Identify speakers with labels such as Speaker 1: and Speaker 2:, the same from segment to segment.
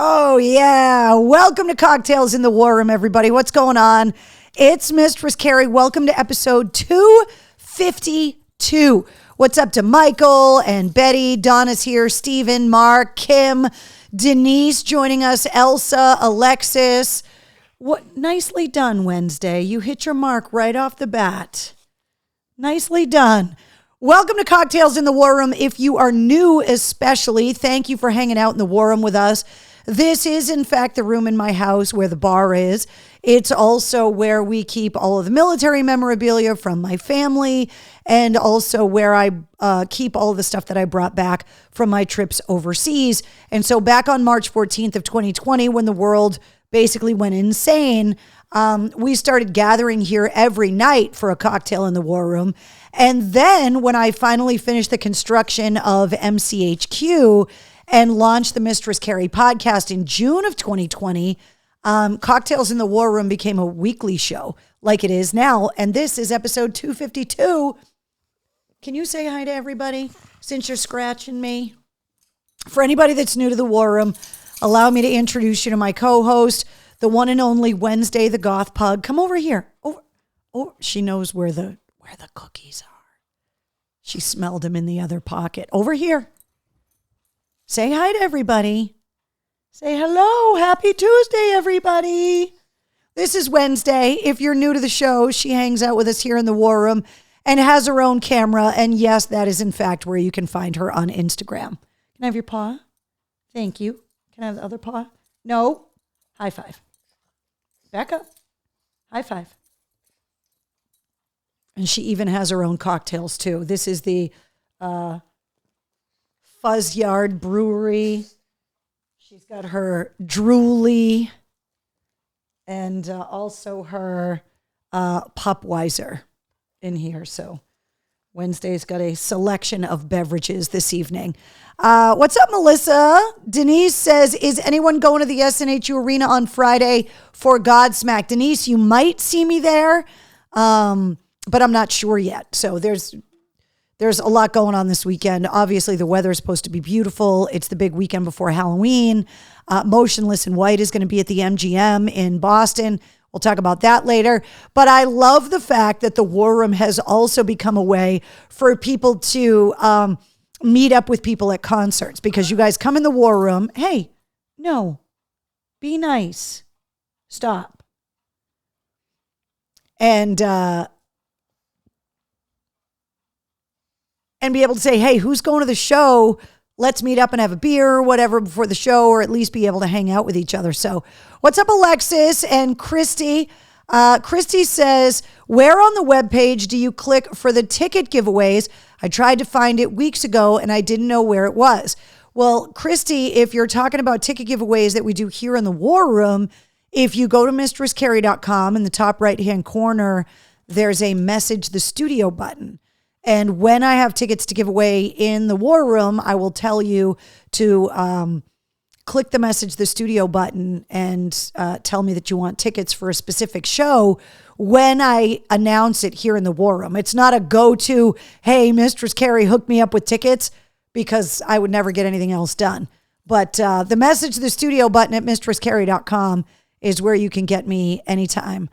Speaker 1: Oh, yeah. Welcome to Cocktails in the War Room, everybody. What's going on? It's Mistress Carrie. Welcome to episode 252. What's up to Michael and Betty? Donna's here. Stephen, Mark, Kim, Denise joining us, Elsa, Alexis. What? Nicely done, Wednesday. You hit your mark right off the bat. Nicely done. Welcome to Cocktails in the War Room. If you are new especially, thank you for hanging out in the War Room with us. This is, in fact, the room in my house where the bar is. It's also where we keep all of the military memorabilia from my family, and also where I keep all of the stuff that I brought back from my trips overseas. And so back on March 14th of 2020, when the world basically went insane, we started gathering here every night for a cocktail in the War Room. And then when I finally finished the construction of MCHQ and launched the Mistress Carrie podcast in June of 2020, Cocktails in the War Room became a weekly show like it is now. And this is episode 252. Can you say hi to everybody since you're scratching me? For anybody that's new to the War Room, allow me to introduce you to my co-host, the one and only Wednesday, the Goth Pug. Come over here. Oh, she knows where the cookies are. She smelled them in the other pocket. Over here. Say hi to everybody. Say hello. Happy Tuesday, everybody. This is Wednesday. If you're new to the show, she hangs out with us here in the War Room and has her own camera. And yes, that is in fact where you can find her on Instagram. Can I have your paw? Thank you. Can I have the other paw? No. High five. Back up. High five. And she even has her own cocktails too. This is the Fuzz Yard Brewery. She's got her Drooly and also her Popweiser in here. So Wednesday's got a selection of beverages this evening. What's up, Melissa? Denise says, is anyone going to the SNHU Arena on Friday for Godsmack? Denise, you might see me there, but I'm not sure yet. So there's a lot going on this weekend. Obviously, the weather is supposed to be beautiful. It's the big weekend before Halloween. Motionless in White is going to be at the MGM in Boston. We'll talk about that later. But I love the fact that the War Room has also become a way for people to meet up with people at concerts, because you guys come in the War Room. Hey, no, be nice. Stop. And be able to say, hey, who's going to the show? Let's meet up and have a beer or whatever before the show, or at least be able to hang out with each other. So what's up, Alexis and Christy? Christy says, where on the webpage do you click for the ticket giveaways? I tried to find it weeks ago and I didn't know where it was. Well, Christy, if you're talking about ticket giveaways that we do here in the War Room, if you go to mistresscarrie.com in the top right-hand corner, there's a message the studio button. And when I have tickets to give away in the War Room, I will tell you to click the message the studio button and tell me that you want tickets for a specific show when I announce it here in the War Room. It's not a go-to, hey, Mistress Carrie, hook me up with tickets, because I would never get anything else done. But the message the studio button at mistresscarrie.com is where you can get me anytime.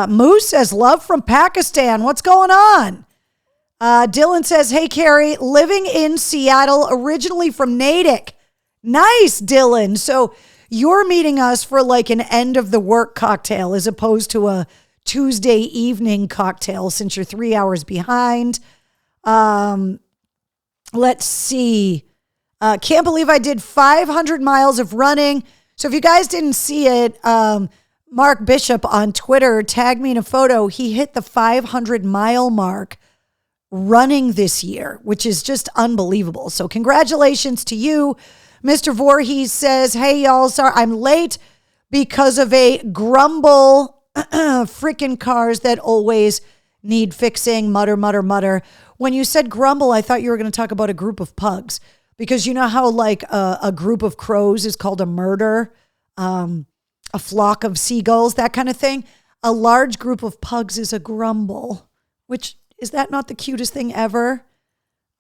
Speaker 1: Moose says, love from Pakistan. What's going on? Dylan says, hey, Carrie, living in Seattle, originally from Natick. Nice, Dylan. So you're meeting us for like an end of the work cocktail as opposed to a Tuesday evening cocktail, since you're 3 hours behind. Let's see. Can't believe I did 500 miles of running. So if you guys didn't see it, Mark Bishop on Twitter tagged me in a photo. He hit the 500-mile mark running this year, which is just unbelievable. So congratulations to you. Mr. Voorhees says, hey, y'all, sorry, I'm late because of a grumble. Freaking cars that always need fixing. Mutter, mutter, mutter. When you said grumble, I thought you were going to talk about a group of pugs, because you know how like a group of crows is called a murder, a flock of seagulls, that kind of thing. A large group of pugs is a grumble, which, is that not the cutest thing ever?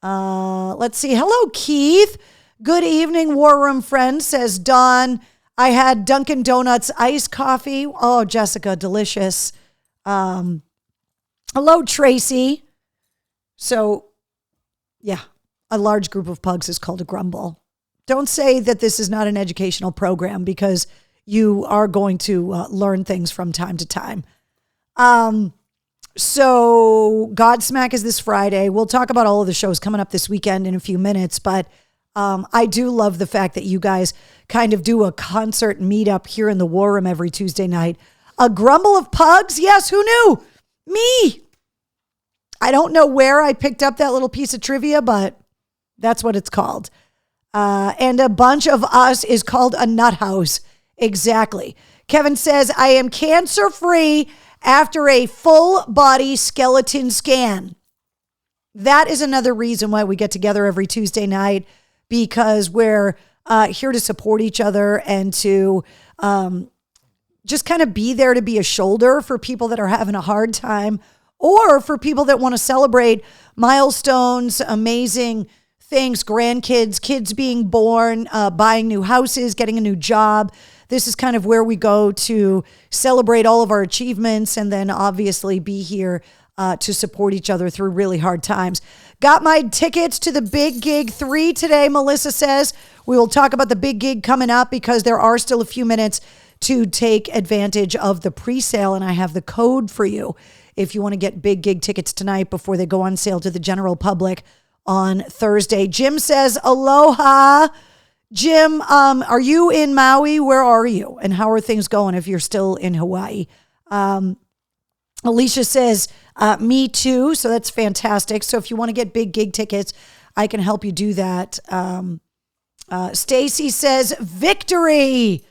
Speaker 1: Let's see. Hello, Keith. Good evening, War Room friends, says Dawn. I had Dunkin' Donuts iced coffee. Oh, Jessica, delicious. Hello, Tracy. So, yeah, a large group of pugs is called a grumble. Don't say that this is not an educational program because you are going to learn things from time to time. So Godsmack is this Friday. We'll talk about all of the shows coming up this weekend in a few minutes, but I do love the fact that you guys kind of do a concert meetup here in the War Room every Tuesday night. A grumble of pugs? Yes, who knew? Me. I don't know where I picked up that little piece of trivia, but that's what it's called. And a bunch of us is called a nut house. Exactly. Kevin says, I am cancer-free after a full body skeleton scan. That is another reason why we get together every Tuesday night, because we're here to support each other and to just kind of be there to be a shoulder for people that are having a hard time, or for people that want to celebrate milestones, amazing things, grandkids, kids being born, buying new houses, getting a new job. This is kind of where we go to celebrate all of our achievements and then obviously be here to support each other through really hard times. Got my tickets to the Big Gig 3 today, Melissa says. We will talk about the big gig coming up because there are still a few minutes to take advantage of the pre-sale, and I have the code for you if you want to get Big Gig tickets tonight before they go on sale to the general public on Thursday. Jim says, aloha. Jim, are you in Maui? Where are you? And how are things going if you're still in Hawaii? Alicia says, me too. So that's fantastic. So if you want to get Big Gig tickets, I can help you do that. Stacy says, victory.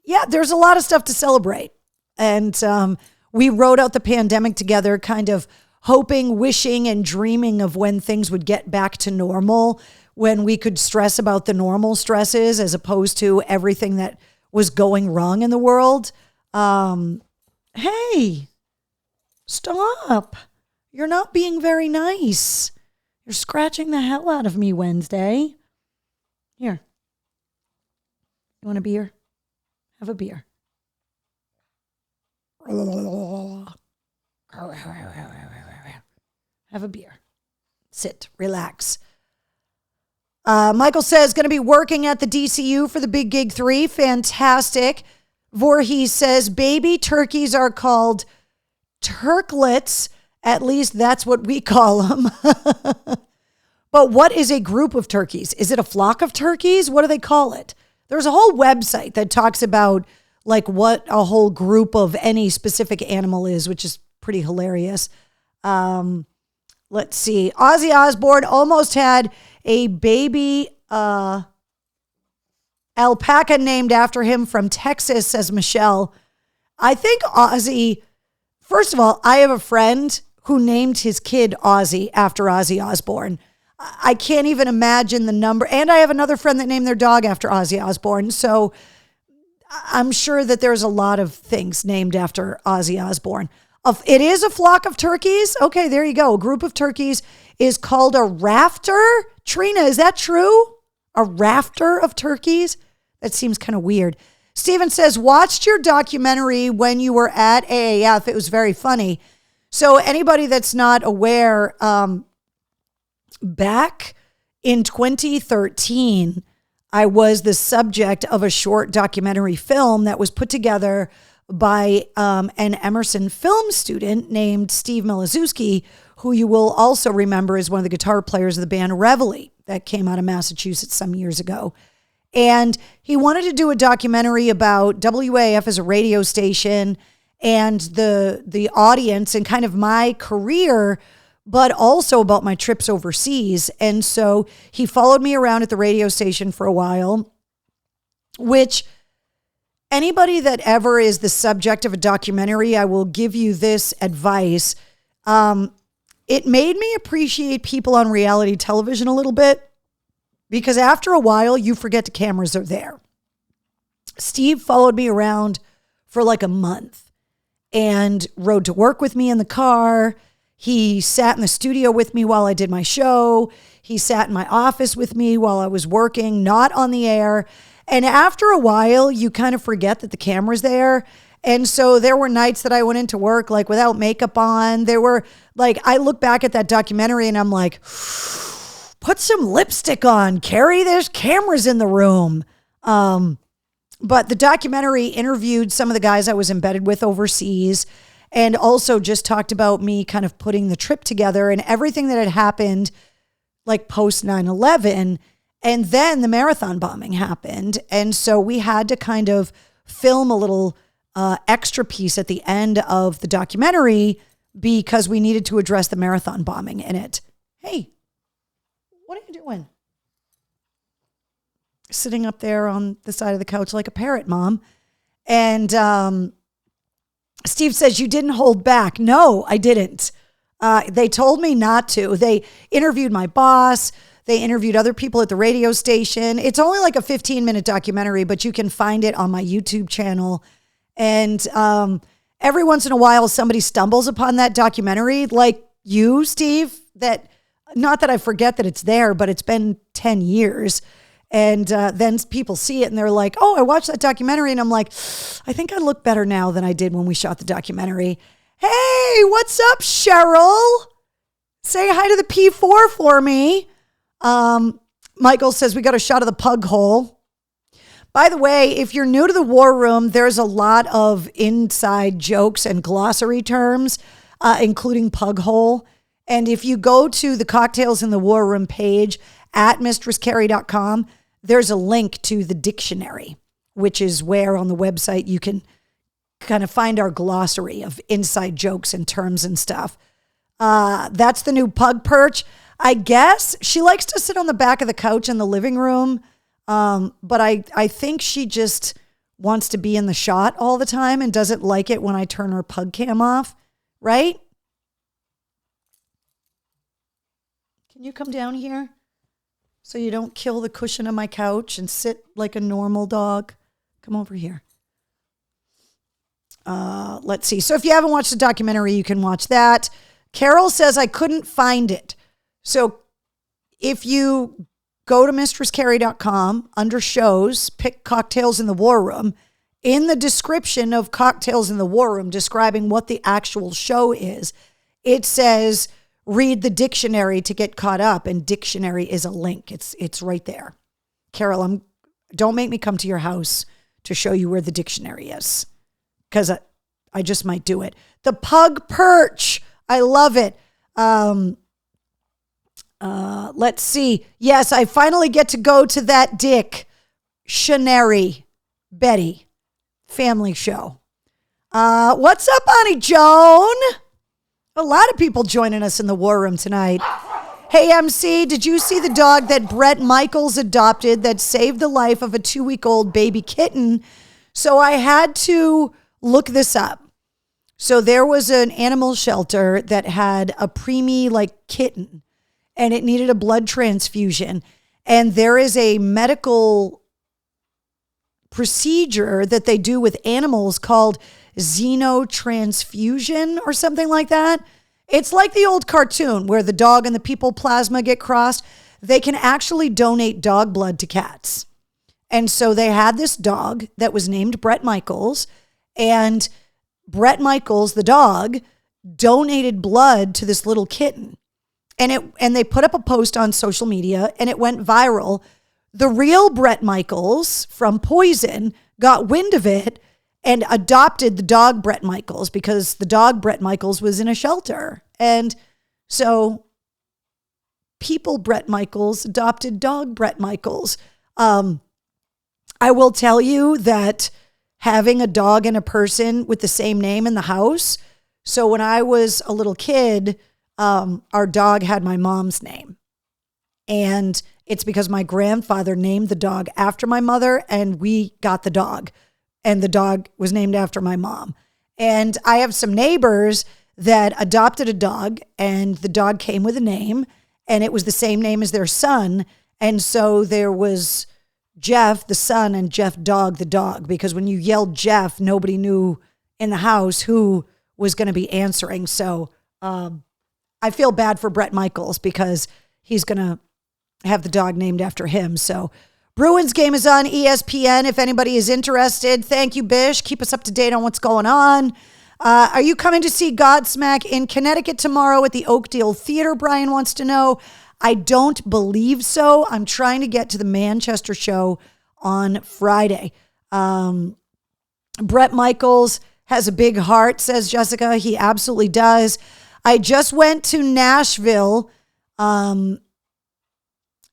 Speaker 1: Yeah, there's a lot of stuff to celebrate. And we rode out the pandemic together, kind of hoping, wishing, and dreaming of when things would get back to normal, when we could stress about the normal stresses as opposed to everything that was going wrong in the world. Hey, stop. You're not being very nice. You're scratching the hell out of me, Wednesday. Here. You want a beer? Have a beer. Have a beer. Sit. Relax. Michael says, going to be working at the DCU for the Big Gig 3. Fantastic. Voorhees says, baby turkeys are called turklets. At least that's what we call them. But what is a group of turkeys? Is it a flock of turkeys? What do they call it? There's a whole website that talks about like what a whole group of any specific animal is, which is pretty hilarious. Let's see. Ozzy Osbourne almost had a baby alpaca named after him from Texas, says Michelle. I think Ozzy, first of all, I have a friend who named his kid Ozzy after Ozzy Osbourne. I can't even imagine the number. And I have another friend that named their dog after Ozzy Osbourne. So I'm sure that there's a lot of things named after Ozzy Osbourne. It is a flock of turkeys. Okay, there you go. A group of turkeys is called a rafter. Trina, is that true? A rafter of turkeys? That seems kind of weird. Steven says, watched your documentary when you were at AAF. It was very funny. So anybody that's not aware, back in 2013, I was the subject of a short documentary film that was put together by an Emerson film student named Steve Milaszewski, who you will also remember is one of the guitar players of the band Reveille that came out of Massachusetts some years ago. And he wanted to do a documentary about WAF as a radio station and the audience and kind of my career, but also about my trips overseas. And so he followed me around at the radio station for a while, which anybody that ever is the subject of a documentary, I will give you this advice. It made me appreciate people on reality television a little bit, because after a while, you forget the cameras are there. Steve followed me around for like a month and rode to work with me in the car. He sat in the studio with me while I did my show. He sat in my office with me while I was working, not on the air. And after a while, you kind of forget that the camera's there. And so there were nights that I went into work like without makeup on. There were like, I look back at that documentary and I'm like, put some lipstick on, Carrie. There's cameras in the room. But the documentary interviewed some of the guys I was embedded with overseas, and also just talked about me kind of putting the trip together and everything that had happened like post 9/11. And then the marathon bombing happened. And so we had to kind of film a little extra piece at the end of the documentary because we needed to address the marathon bombing in it. Hey, what are you doing? Sitting up there on the side of the couch like a parrot, Mom. And Steve says, you didn't hold back. No, I didn't. They told me not to. They interviewed my boss. They interviewed other people at the radio station. It's only like a 15-minute documentary, but you can find it on my YouTube channel. And every once in a while, somebody stumbles upon that documentary, like you, Steve, that not that I forget that it's there, but it's been 10 years. And then people see it and they're like, oh, I watched that documentary. And I'm like, I think I look better now than I did when we shot the documentary. Hey, what's up, Cheryl? Say hi to the P4 for me. Michael says we got a shot of the pug hole. By the way, if you're new to the War Room, there's a lot of inside jokes and glossary terms, including pug hole. And if you go to the Cocktails in the War Room page at mistresscarrie.com, there's a link to the dictionary, which is where on the website you can kind of find our glossary of inside jokes and terms and stuff. That's the new pug perch. I guess she likes to sit on the back of the couch in the living room. But I think she just wants to be in the shot all the time and doesn't like it when I turn her pug cam off, right? Can you come down here so you don't kill the cushion of my couch and sit like a normal dog? Come over here. Let's see. So if you haven't watched the documentary, you can watch that. Carol says I couldn't find it. So if you go to mistresscarrie.com, under shows, pick Cocktails in the War Room. In the description of Cocktails in the War Room, describing what the actual show is, it says, read the dictionary to get caught up, and dictionary is a link. It's right there. Carol, don't make me come to your house to show you where the dictionary is, because I just might do it. The pug perch. I love it. Let's see. Yes, I finally get to go to that Dictionary, Betty, family show. What's up, Auntie Joan? A lot of people joining us in the War Room tonight. Hey, MC, did you see the dog that Bret Michaels adopted that saved the life of a 2-week-old baby kitten? So I had to look this up. So there was an animal shelter that had a preemie like kitten, and it needed a blood transfusion. And there is a medical procedure that they do with animals called xenotransfusion or something like that. It's like the old cartoon where the dog and the people plasma get crossed. They can actually donate dog blood to cats. And so they had this dog that was named Bret Michaels, and Bret Michaels, the dog, donated blood to this little kitten. And they put up a post on social media and it went viral. The real Bret Michaels from Poison got wind of it and adopted the dog Bret Michaels because the dog Bret Michaels was in a shelter. And so people Bret Michaels adopted dog Bret Michaels. I will tell you that having a dog and a person with the same name in the house. So when I was a little kid, our dog had my mom's name. And it's because my grandfather named the dog after my mother, and we got the dog. And the dog was named after my mom. And I have some neighbors that adopted a dog, and the dog came with a name, and it was the same name as their son. And so there was Jeff, the son, and Jeff Dog, the dog, because when you yelled Jeff, nobody knew in the house who was going to be answering. So I feel bad for Bret Michaels because he's going to have the dog named after him. So Bruins game is on ESPN if anybody is interested. Thank you, Bish. Keep us up to date on what's going on. Are you coming to see Godsmack in Connecticut tomorrow at the Oakdale Theater? Brian wants to know. I don't believe so. I'm trying to get to the Manchester show on Friday. Bret Michaels has a big heart, says Jessica. He absolutely does. I just went to Nashville, and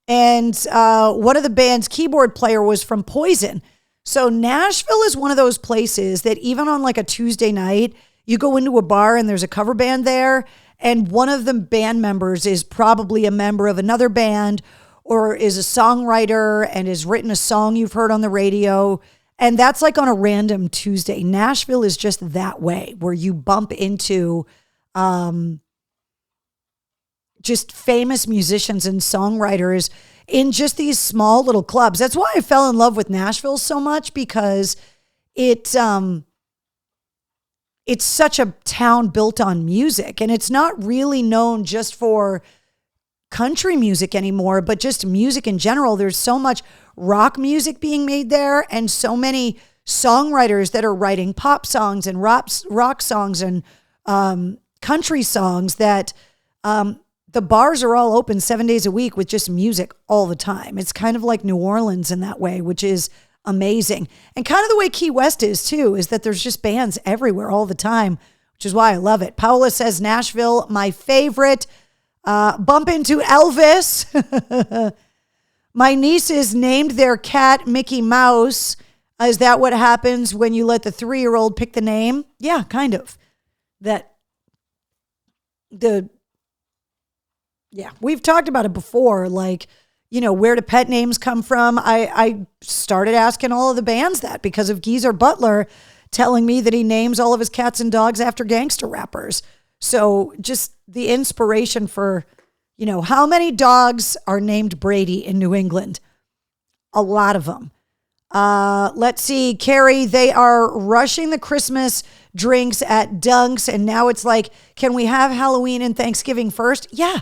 Speaker 1: one of the band's keyboard player was from Poison. So Nashville is one of those places that even on like a Tuesday night, you go into a bar and there's a cover band there, and one of the band members is probably a member of another band or is a songwriter and has written a song you've heard on the radio. And that's like on a random Tuesday. Nashville is just that way, where you bump into just famous musicians and songwriters in just these small little clubs. That's why I fell in love with Nashville so much, because it's such a town built on music, and it's not really known just for country music anymore, but just music in general. There's so much rock music being made there, and so many songwriters that are writing pop songs and rock songs and country songs that the bars are all open 7 days a week with just music all the time. It's kind of like New Orleans in that way, which is amazing. And kind of the way Key West is too, is that there's just bands everywhere all the time, which is why I love it. Paola says Nashville, my favorite. Bump into Elvis. My nieces named their cat Mickey Mouse. Is that what happens when you let the 3-year-old pick the name? Yeah, kind of. We've talked about it before, like, you know, where do pet names come from? I started asking all of the bands that because of Geezer Butler telling me that he names all of his cats and dogs after gangster rappers. So just the inspiration for, you know, how many dogs are named Brady in New England? A lot of them. Let's see, Carrie, they are rushing the Christmas drinks at Dunk's, and now it's like, can we have Halloween and Thanksgiving first? Yeah.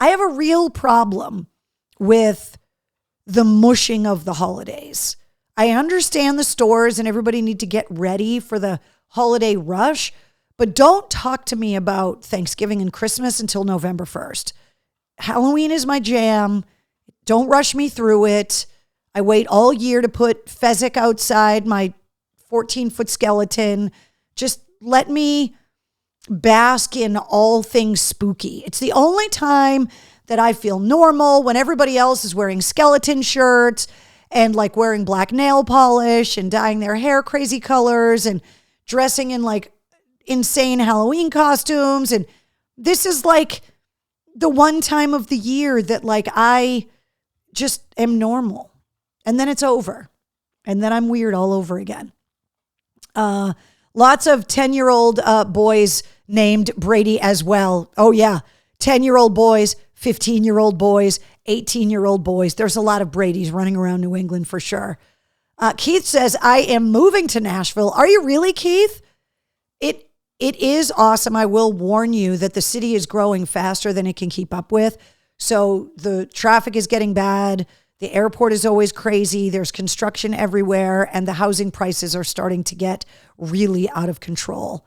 Speaker 1: I have a real problem with the mushing of the holidays. I understand the stores and everybody need to get ready for the holiday rush, but don't talk to me about Thanksgiving and Christmas until November 1st. Halloween is my jam. Don't rush me through it. I wait all year to put Fezzik outside, my 14-foot skeleton. Just let me bask in all things spooky. It's the only time that I feel normal, when everybody else is wearing skeleton shirts and like wearing black nail polish and dyeing their hair crazy colors and dressing in like insane Halloween costumes. And this is like the one time of the year that like I just am normal. And then it's over. And then I'm weird all over again. Lots of 10-year-old boys named Brady as well. Oh yeah, 10-year-old boys, 15-year-old boys, 18-year-old boys. There's a lot of Bradys running around New England for sure. Keith says, I am moving to Nashville. Are you really, Keith? It is awesome. I will warn you that the city is growing faster than it can keep up with. So the traffic is getting bad. The airport is always crazy. There's construction everywhere, and the housing prices are starting to get really out of control.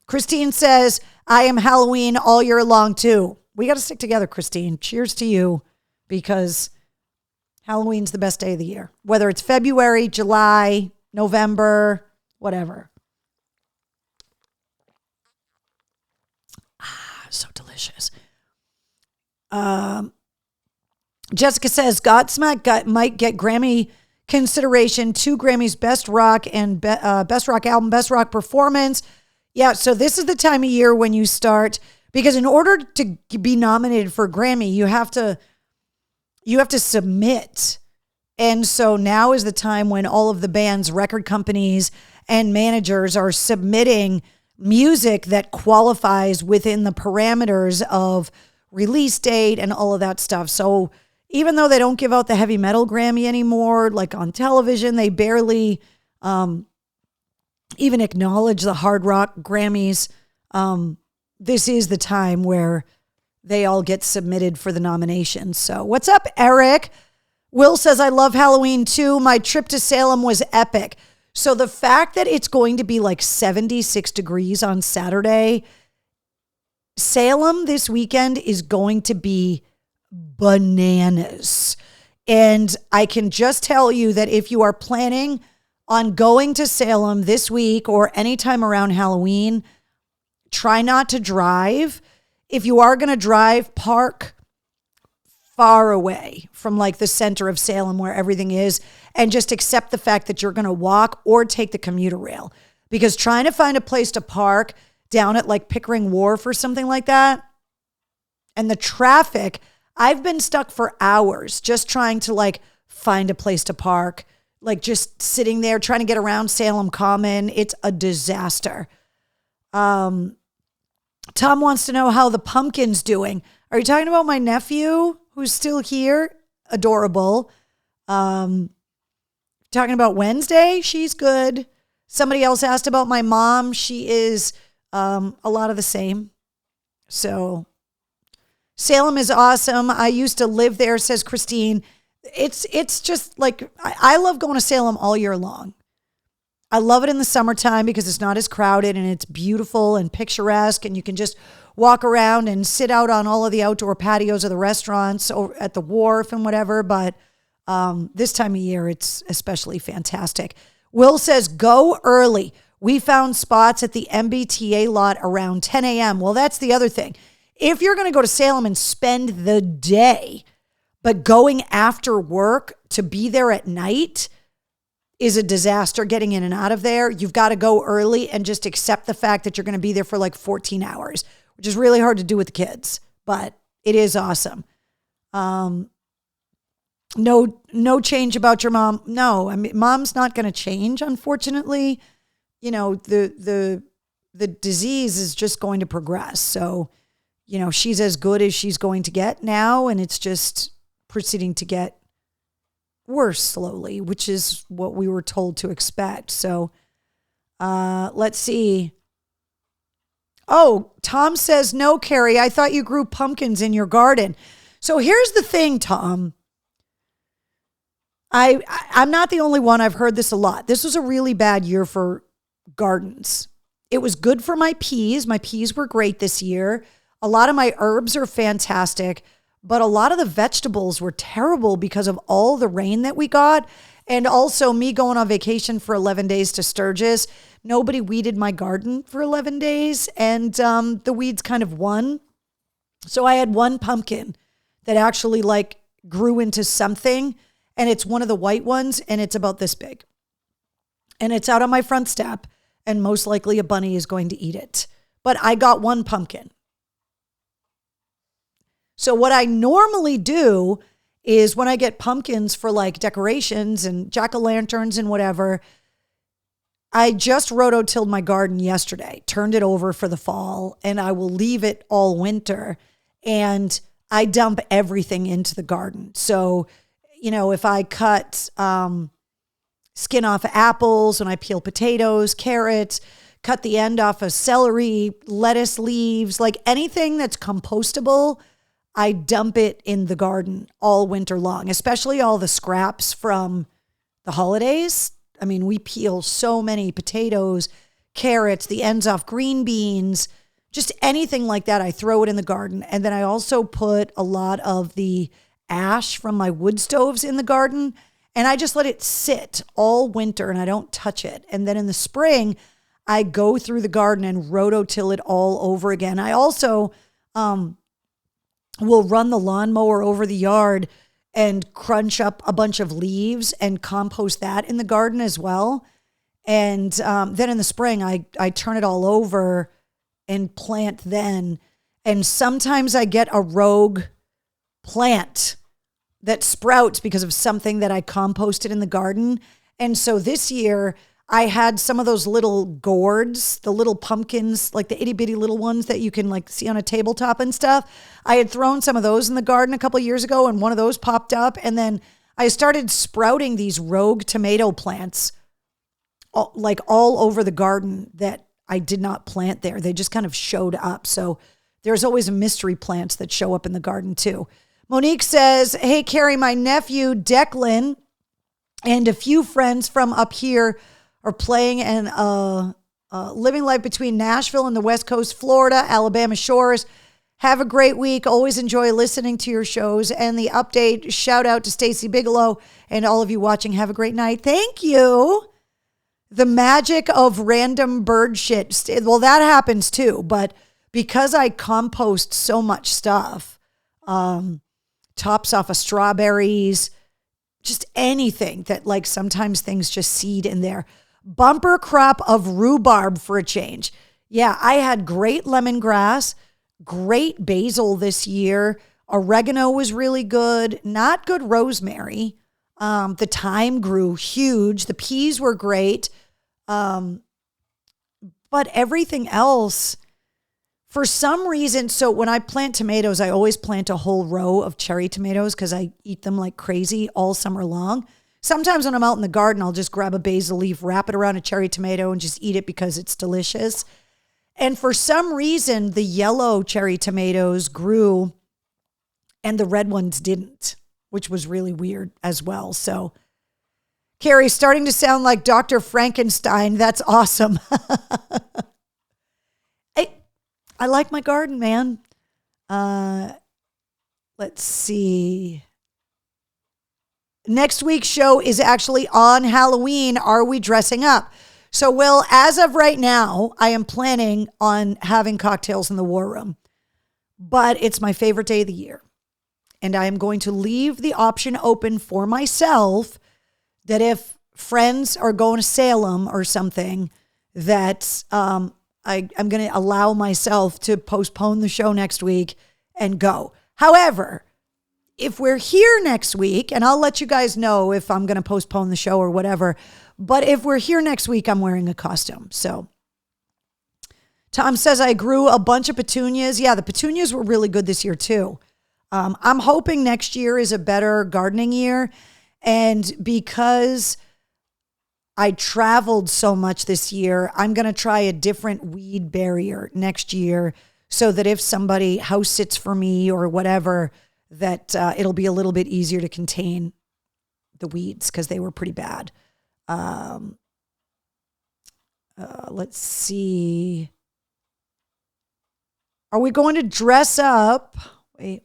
Speaker 1: Christine says, I am Halloween all year long too. We got to stick together, Christine. Cheers to you, because Halloween's the best day of the year, whether it's February, July, November, whatever. So delicious. Jessica says Godsmack might get Grammy consideration, 2 Grammys, Best Rock and Best Rock Album, Best Rock Performance. Yeah, so this is the time of year when you start, because in order to be nominated for a Grammy, you have to submit. And so now is the time when all of the band's record companies and managers are submitting music that qualifies within the parameters of release date and all of that stuff. So even though they don't give out the heavy metal Grammy anymore, like on television, they barely even acknowledge the hard rock Grammys. this is the time where they all get submitted for the nominations. So what's up, Eric? Will says, I love Halloween too. My trip to Salem was epic. So the fact that it's going to be like 76 degrees on Saturday, Salem this weekend is going to be bananas. And I can just tell you that if you are planning on going to Salem this week or anytime around Halloween, try not to drive. If you are going to drive, park far away from like the center of Salem where everything is, and just accept the fact that you're going to walk or take the commuter rail, because trying to find a place to park down at like Pickering Wharf or something like that, and the traffic, I've been stuck for hours just trying to like find a place to park, like just sitting there trying to get around Salem Common. It's a disaster. Tom wants to know how the pumpkin's doing. Are you talking about my nephew who's still here? Adorable. Talking about Wednesday? She's good. Somebody else asked about my mom. She is a lot of the same. So Salem is awesome. I used to live there, says Christine. It's just like, I love going to Salem all year long. I love it in the summertime because it's not as crowded and it's beautiful and picturesque, and you can just walk around and sit out on all of the outdoor patios of the restaurants or at the wharf and whatever. But this time of year, it's especially fantastic. Will says, go early. We found spots at the MBTA lot around 10 a.m. Well, that's the other thing. If you're going to go to Salem and spend the day, but going after work to be there at night is a disaster getting in and out of there. You've got to go early and just accept the fact that you're going to be there for like 14 hours, which is really hard to do with the kids, but it is awesome. No change about your mom. No, I mean, mom's not going to change, unfortunately. You know, the disease is just going to progress. So, you know, she's as good as she's going to get now, and it's just proceeding to get worse slowly, which is what we were told to expect. So let's see. Oh, Tom says, no, Carrie, I thought you grew pumpkins in your garden. So here's the thing, Tom. I'm not the only one. I've heard this a lot. This was a really bad year for gardens. It was good for my peas. My peas were great this year. A lot of my herbs are fantastic, but a lot of the vegetables were terrible because of all the rain that we got. And also me going on vacation for 11 days to Sturgis. Nobody weeded my garden for 11 days, and the weeds kind of won. So I had one pumpkin that actually like grew into something, and it's one of the white ones, and it's about this big. And it's out on my front step, and most likely a bunny is going to eat it. But I got one pumpkin. So what I normally do is when I get pumpkins for like decorations and jack-o'-lanterns and whatever, I just rototilled my garden yesterday, turned it over for the fall, and I will leave it all winter. And I dump everything into the garden. So, you know, if I cut skin off of apples, and I peel potatoes, carrots, cut the end off of celery, lettuce leaves, like anything that's compostable, I dump it in the garden all winter long, especially all the scraps from the holidays. I mean, we peel so many potatoes, carrots, the ends off green beans, just anything like that. I throw it in the garden. And then I also put a lot of the ash from my wood stoves in the garden, and I just let it sit all winter and I don't touch it. And then in the spring, I go through the garden and rototill it all over again. I also, will run the lawnmower over the yard and crunch up a bunch of leaves and compost that in the garden as well. And then in the spring, I turn it all over and plant then. And sometimes I get a rogue plant that sprouts because of something that I composted in the garden. And so this year, I had some of those little gourds, the little pumpkins, like the itty bitty little ones that you can like see on a tabletop and stuff. I had thrown some of those in the garden a couple of years ago, and one of those popped up. And then I started sprouting these rogue tomato plants all over the garden that I did not plant there. They just kind of showed up. So there's always mystery plants that show up in the garden too. Monique says, hey, Carrie, my nephew Declan and a few friends from up here are playing and living life between Nashville and the West Coast, Florida, Alabama shores. Have a great week. Always enjoy listening to your shows and the update. Shout out to Stacy Bigelow and all of you watching. Have a great night. Thank you. The magic of random bird shit. Well, that happens too. But because I compost so much stuff, tops off of strawberries, just anything that like sometimes things just seed in there. Bumper crop of rhubarb for a change. Yeah, I had great lemongrass, great basil this year. Oregano was really good. Not good rosemary. The thyme grew huge. The peas were great. But everything else, for some reason, so when I plant tomatoes, I always plant a whole row of cherry tomatoes because I eat them like crazy all summer long. Sometimes when I'm out in the garden, I'll just grab a basil leaf, wrap it around a cherry tomato, and just eat it because it's delicious. And for some reason, the yellow cherry tomatoes grew and the red ones didn't, which was really weird as well. So, Carrie, starting to sound like Dr. Frankenstein. That's awesome. I like my garden, man. Let's see. Next week's show is actually on Halloween. Are we dressing up? So, Will, as of right now, I am planning on having cocktails in the war room, but it's my favorite day of the year. And I am going to leave the option open for myself that if friends are going to Salem or something, that I'm going to allow myself to postpone the show next week and go. However, if we're here next week, and I'll let you guys know if I'm going to postpone the show or whatever, but if we're here next week, I'm wearing a costume. So Tom says I grew a bunch of petunias. Yeah, the petunias were really good this year too. I'm hoping next year is a better gardening year. And because I traveled so much this year, I'm going to try a different weed barrier next year so that if somebody house sits for me or whatever, that it'll be a little bit easier to contain the weeds because they were pretty bad. Let's see. Are we going to dress up? Wait.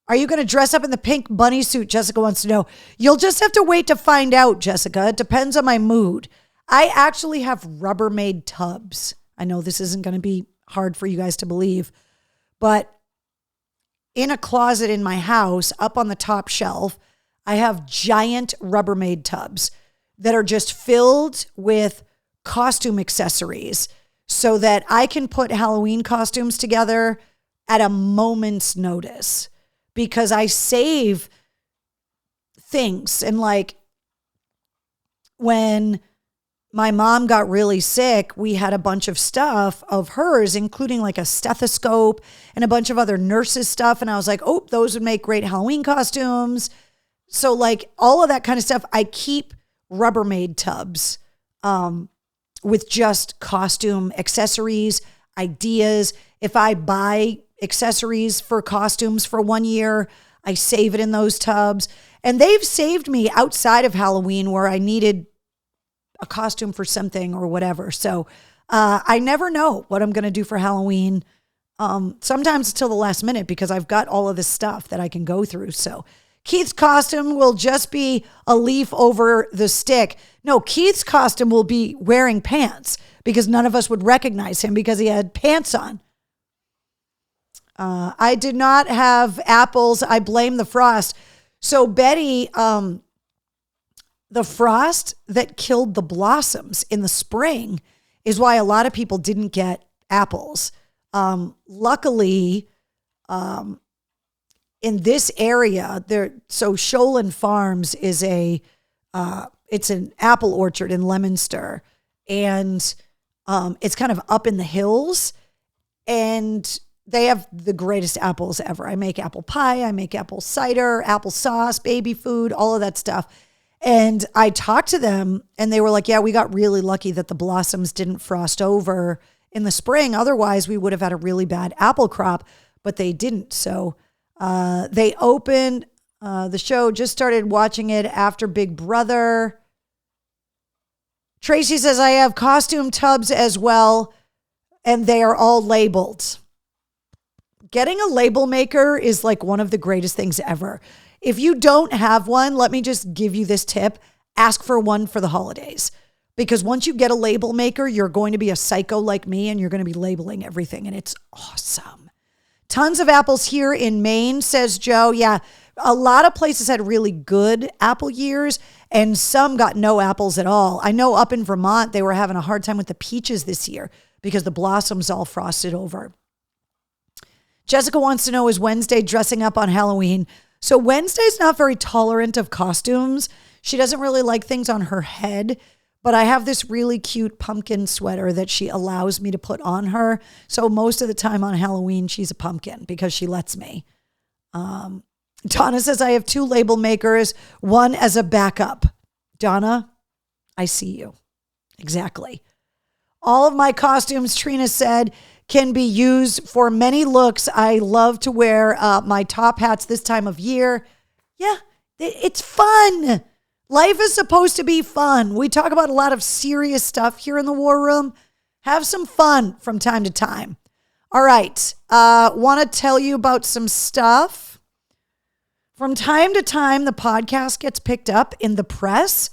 Speaker 1: Are you going to dress up in the pink bunny suit? Jessica wants to know. You'll just have to wait to find out, Jessica. It depends on my mood. I actually have Rubbermaid tubs. I know this isn't going to be hard for you guys to believe, but in a closet in my house, up on the top shelf, I have giant Rubbermaid tubs that are just filled with costume accessories so that I can put Halloween costumes together at a moment's notice. Because I save things. And like when my mom got really sick, we had a bunch of stuff of hers, including like a stethoscope and a bunch of other nurses stuff. And I was like, oh, those would make great Halloween costumes. So like all of that kind of stuff, I keep Rubbermaid tubs with just costume accessories, ideas. If I buy accessories for costumes for 1 year, I save it in those tubs. And they've saved me outside of Halloween where I needed a costume for something or whatever. So I never know what I'm going to do for Halloween. Sometimes till the last minute because I've got all of this stuff that I can go through. So Keith's costume will just be a leaf over the stick. No, Keith's costume will be wearing pants because none of us would recognize him because he had pants on. I did not have apples. I blame the frost. So Betty, the frost that killed the blossoms in the spring is why a lot of people didn't get apples. Luckily, in this area, so Sholin Farms is it's an apple orchard in Leominster, and it's kind of up in the hills, and they have the greatest apples ever. I make apple pie, I make apple cider, apple sauce, baby food, all of that stuff. And I talked to them and they were like, yeah, we got really lucky that the blossoms didn't frost over in the spring. Otherwise, we would have had a really bad apple crop, but they didn't. So they opened the show, just started watching it after Big Brother. Tracy says, I have costume tubs as well, and they are all labeled. Getting a label maker is like one of the greatest things ever. If you don't have one, let me just give you this tip. Ask for one for the holidays. Because once you get a label maker, you're going to be a psycho like me and you're going to be labeling everything. And it's awesome. Tons of apples here in Maine, says Joe. Yeah, a lot of places had really good apple years and some got no apples at all. I know up in Vermont, they were having a hard time with the peaches this year because the blossoms all frosted over. Jessica wants to know, is Wednesday dressing up on Halloween? So Wednesday's not very tolerant of costumes. She doesn't really like things on her head, but I have this really cute pumpkin sweater that she allows me to put on her. So most of the time on Halloween, she's a pumpkin because she lets me. Donna says, I have 2 label makers, one as a backup. Donna, I see you. Exactly. All of my costumes, Trina said, can be used for many looks. I love to wear my top hats this time of year. Yeah, it's fun. Life is supposed to be fun. We talk about a lot of serious stuff here in the War Room. Have some fun from time to time. All right. Want to tell you about some stuff. From time to time, the podcast gets picked up in the press.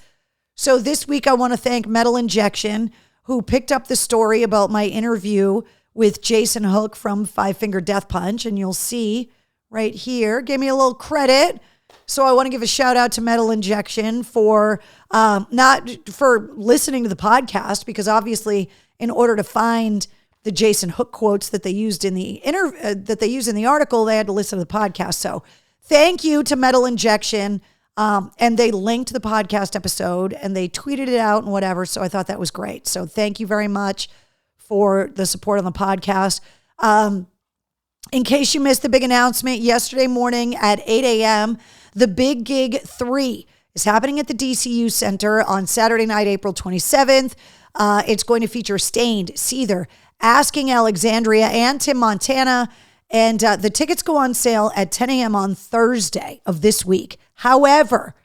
Speaker 1: So this week, I want to thank Metal Injection, who picked up the story about my interview with Jason Hook from Five Finger Death Punch. And you'll see right here, gave me a little credit. So I want to give a shout out to Metal Injection for not for listening to the podcast, because obviously in order to find the Jason Hook quotes that they used in the article, they had to listen to the podcast. So thank you to Metal Injection. And they linked the podcast episode and they tweeted it out and whatever. So I thought that was great. So thank you very much for the support on the podcast. In case you missed the big announcement, yesterday morning at 8 a.m., the Big Gig 3 is happening at the DCU Center on Saturday night, April 27th. It's going to feature Stained, Seether, Asking Alexandria, and Tim Montana. And the tickets go on sale at 10 a.m. on Thursday of this week. However,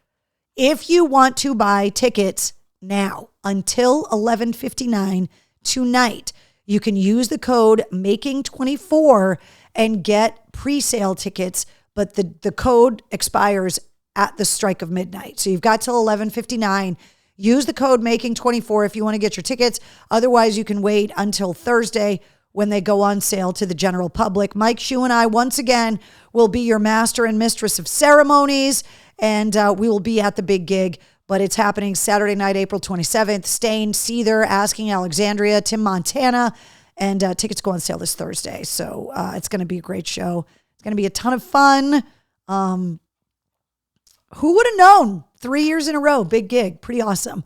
Speaker 1: if you want to buy tickets now until 11:59 tonight, you can use the code MAKING24 and get pre-sale tickets, but the code expires at the strike of midnight. So you've got till 11:59. Use the code MAKING24 if you want to get your tickets. Otherwise, you can wait until Thursday when they go on sale to the general public. Mike Shue and I, once again, will be your master and mistress of ceremonies, and we will be at the Big Gig. But it's happening Saturday night, April 27th. Stained, Seether, Asking Alexandria, Tim Montana, and tickets go on sale this Thursday. So it's going to be a great show. It's going to be a ton of fun. Who would have known? 3 years in a row, Big Gig, pretty awesome.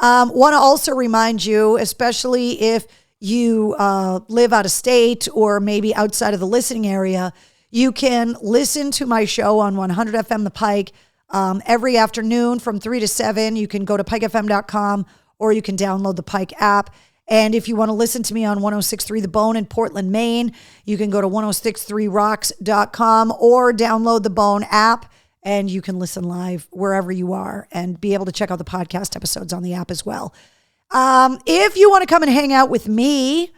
Speaker 1: Want to also remind you, especially if you live out of state or maybe outside of the listening area, you can listen to my show on 100 FM The Pike every afternoon from 3 to 7. You can go to pikefm.com or you can download the Pike app. And if you want to listen to me on 106.3 The Bone in Portland, Maine, you can go to 1063rocks.com or download the Bone app, and you can listen live wherever you are and be able to check out the podcast episodes on the app as well. If you want to come and hang out with me,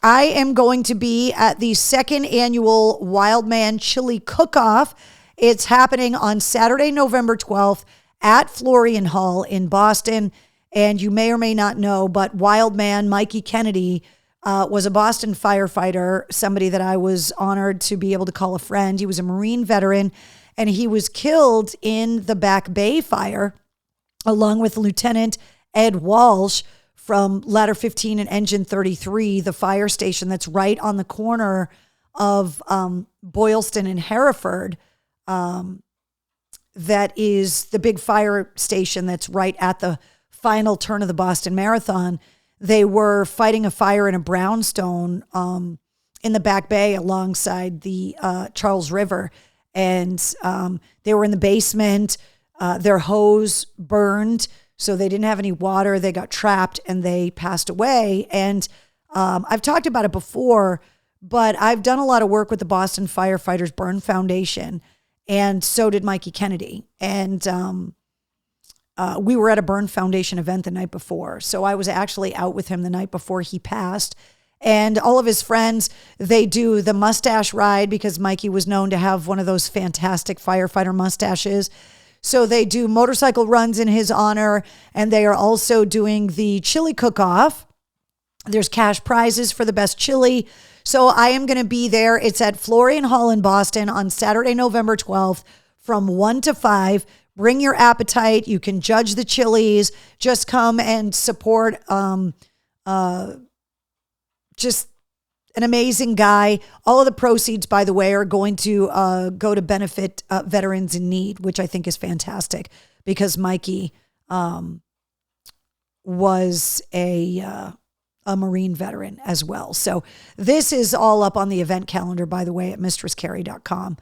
Speaker 1: I am going to be at the 2nd annual Wildman Chili Cook-Off. It's happening on Saturday, November 12th at Florian Hall in Boston. And you may or may not know, but Wildman Mikey Kennedy was a Boston firefighter, somebody that I was honored to be able to call a friend. He was a Marine veteran, and he was killed in the Back Bay fire along with Lieutenant Ed Walsh from Ladder 15 and Engine 33, the fire station that's right on the corner of Boylston and Hereford. That is the big fire station that's right at the final turn of the Boston Marathon. They were fighting a fire in a brownstone in the Back Bay alongside the Charles River. And they were in the basement. their hose burned, so they didn't have any water. They got trapped and they passed away. And I've talked about it before, but I've done a lot of work with the Boston Firefighters Burn Foundation, and so did Mikey Kennedy. And we were at a Burn Foundation event the night before. So I was actually out with him the night before he passed. And all of his friends, they do the mustache ride because Mikey was known to have one of those fantastic firefighter mustaches. So they do motorcycle runs in his honor, and they are also doing the chili cook-off. There's cash prizes for the best chili. So I am going to be there. It's at Florian Hall in Boston on Saturday, November 12th from 1 to 5. Bring your appetite. You can judge the chilies. Just come and support just an amazing guy. All of the proceeds, by the way, are going to go to benefit veterans in need, which I think is fantastic because Mikey was a Marine veteran as well. So this is all up on the event calendar, by the way, at mistresscarrie.com.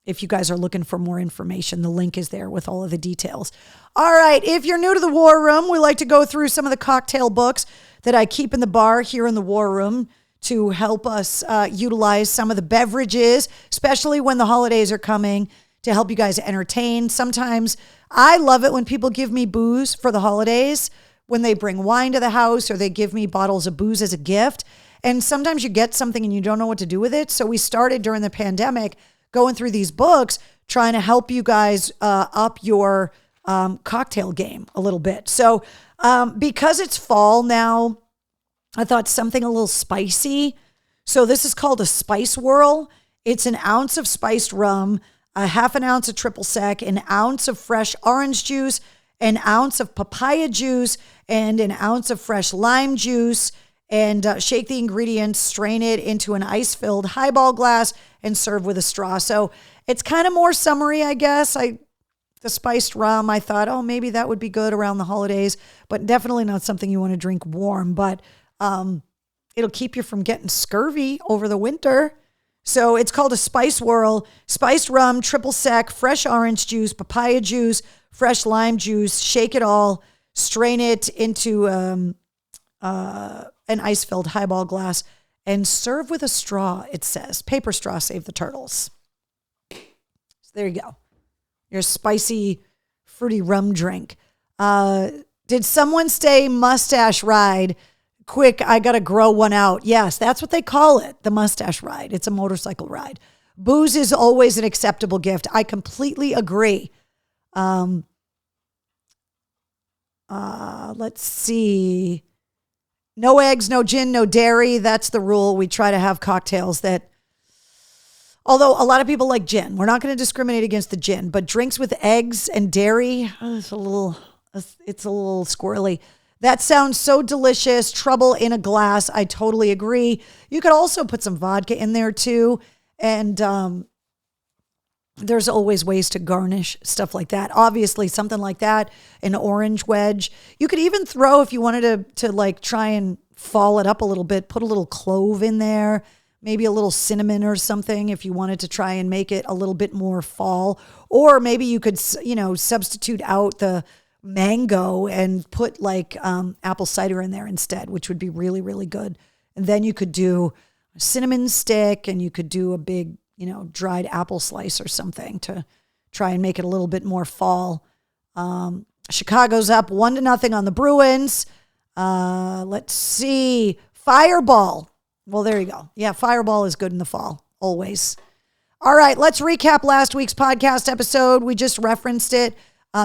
Speaker 1: If you guys are looking for more information, the link is there with all of the details. All right. If you're new to the War Room, we like to go through some of the cocktail books that I keep in the bar here in the War Room to help us utilize some of the beverages, especially when the holidays are coming, to help you guys entertain. Sometimes I love it when people give me booze for the holidays, when they bring wine to the house or they give me bottles of booze as a gift. And sometimes you get something and you don't know what to do with it. So we started during the pandemic going through these books, trying to help you guys up your cocktail game a little bit. So because it's fall now, I thought something a little spicy. So this is called a Spice Whirl. It's an ounce of spiced rum, a half an ounce of triple sec, an ounce of fresh orange juice, an ounce of papaya juice, and an ounce of fresh lime juice. And shake the ingredients, strain it into an ice-filled highball glass, and serve with a straw. So it's kind of more summery, I guess. The spiced rum, I thought, oh, maybe that would be good around the holidays, but definitely not something you want to drink warm. But it'll keep you from getting scurvy over the winter. So it's called a Spice Whirl. Spiced rum, triple sec, fresh orange juice, papaya juice, fresh lime juice. Shake it all, strain it into an ice-filled highball glass, and serve with a straw, it says. Paper straw, save the turtles. So there you go. Your spicy, fruity rum drink. Did someone say mustache ride? Quick, I got to grow one out. Yes, that's what they call it, the mustache ride. It's a motorcycle ride. Booze is always an acceptable gift. I completely agree. Let's see. No eggs, no gin, no dairy. That's the rule. We try to have cocktails that, although a lot of people like gin, we're not going to discriminate against the gin, but drinks with eggs and dairy, it's a little squirrely. That sounds so delicious. Trouble in a glass. I totally agree. You could also put some vodka in there too. And there's always ways to garnish stuff like that. Obviously, something like that, an orange wedge. You could even throw, if you wanted to like try and fall it up a little bit, put a little clove in there, maybe a little cinnamon or something if you wanted to try and make it a little bit more fall. Or maybe you could, substitute out the mango and put like apple cider in there instead, which would be really, really good. And then you could do a cinnamon stick, and you could do a big, dried apple slice or something to try and make it a little bit more fall. Chicago's up 1-0 on the Bruins. Let's see. Fireball. Well, there you go. Yeah, Fireball is good in the fall, always. All right, let's recap last week's podcast episode. We just referenced it